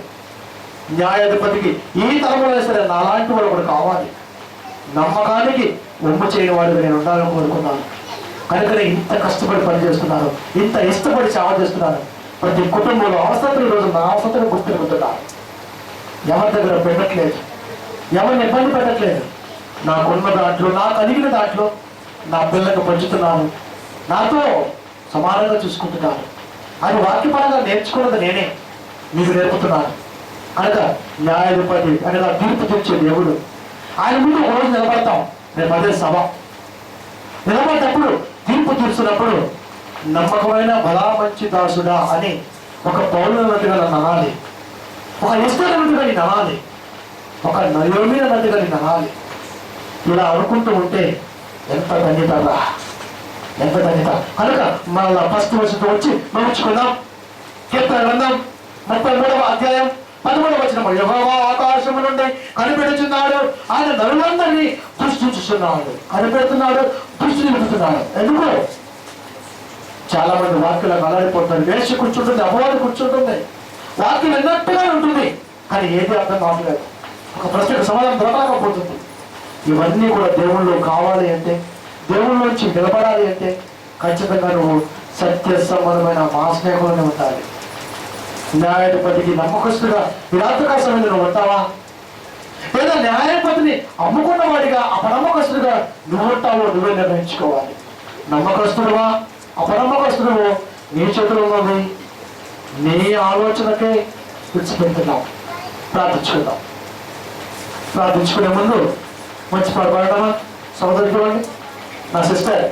న్యాయాధిపతికి ఈ తరంలో సరే నాలాంటి వాడు ఒకడు కావాలి. నమ్మకానికి ఒమ్ము చేయని వాడిగా నేను ఉండాలని కోరుకున్నాను. కనుకనే ఇంత కష్టపడి పనిచేస్తున్నాను, ఇంత ఇష్టపడి సేవ చేస్తున్నాను. ప్రతి కుటుంబంలో అవసరం ఈరోజు నా అవసరం గుర్తిరుగుతున్నాను. ఎవరి దగ్గర పెట్టట్లేదు, ఎవరిని ఇబ్బంది పెట్టట్లేదు. నాకున్న దాంట్లో, నాకు కలిగిన దాంట్లో నా పిల్లలకు పంచుతున్నాను, నాతో సమానంగా చూసుకుంటున్నాను. అది వాక్యపరంగా నేర్చుకున్నది నేనే మీకు నేర్పుతున్నాను. కనుక న్యాయాధిపతి అనగా తీర్పు తెచ్చే దేవుడు, ఆయన ముందు ఒకరోజు నిలబడతాం. రేపు అదే సభ నిలబడేటప్పుడు తీర్పు తీర్చున్నప్పుడు నమ్మకమైన బలా మంచి దాసుడా అని ఒక పౌరునట్టుగా నన్ను అనాలి, ఒక ఇష్టనట్టుగా నేను అనాలి, ఒక నయోమీ నట్టుగా నేను అనాలి. ఇలా అనుకుంటూ ఉంటే ఎంత ధన్యతరా, ఎంత ధన్యత. కనుక మళ్ళా ఫస్ట్ వర్షంతో వచ్చి నడుచుకుందాం. కీర్తన గ్రంథం 33వ అధ్యాయం 13వ వచనం. యెహోవా ఆకాశము నుండి కనిపెడుతున్నాడు, ఆయన నరులందరినీ దృష్టించుతున్నాడు. కనిపెడుతున్నాడు, దృష్టి నిలుపుతున్నాడు. ఎందుకు? చాలా మంది వాక్యాలకు అలాడిపోతారు. వేసి కూర్చుంటుంది, అపవాది కూర్చుంటుంది, వాక్యం ఎన్నట్టుగా ఉంటుంది, కానీ ఏది అర్థం కావట్లేదు. ఒక ప్రశ్నకు సమాధానం దొరకకపోతుంది. ఇవన్నీ కూడా దేవుళ్ళు కావాలి అంటే, దేవుళ్ళ నిలబడాలి అంటే ఖచ్చితంగా నువ్వు సత్య సంబంధమైన మా స్నేహంలోనే ఉండాలి. న్యాయాధిపతికి నమ్మకస్తుగా విరాతక సమయంలో నువ్వు ఉంటావా? లేదా న్యాయాధిపతిని అమ్ముకున్న వాడిగా అపనమ్మకస్తుడిగా నువ్వు ఉంటావో నువ్వే నిర్ణయించుకోవాలి. నమ్మకస్తుడువా అపనమ్మకస్తుడువో నీ చేతులు ఉన్నది. నీ ఆలోచనకే విడిచిపెడుతున్నాం. ప్రార్థించుకుందాం. ప్రార్థించుకునే ముందు మంచి పాట పాడతామా? సోదరుడు చూడండి, నా సిస్టర్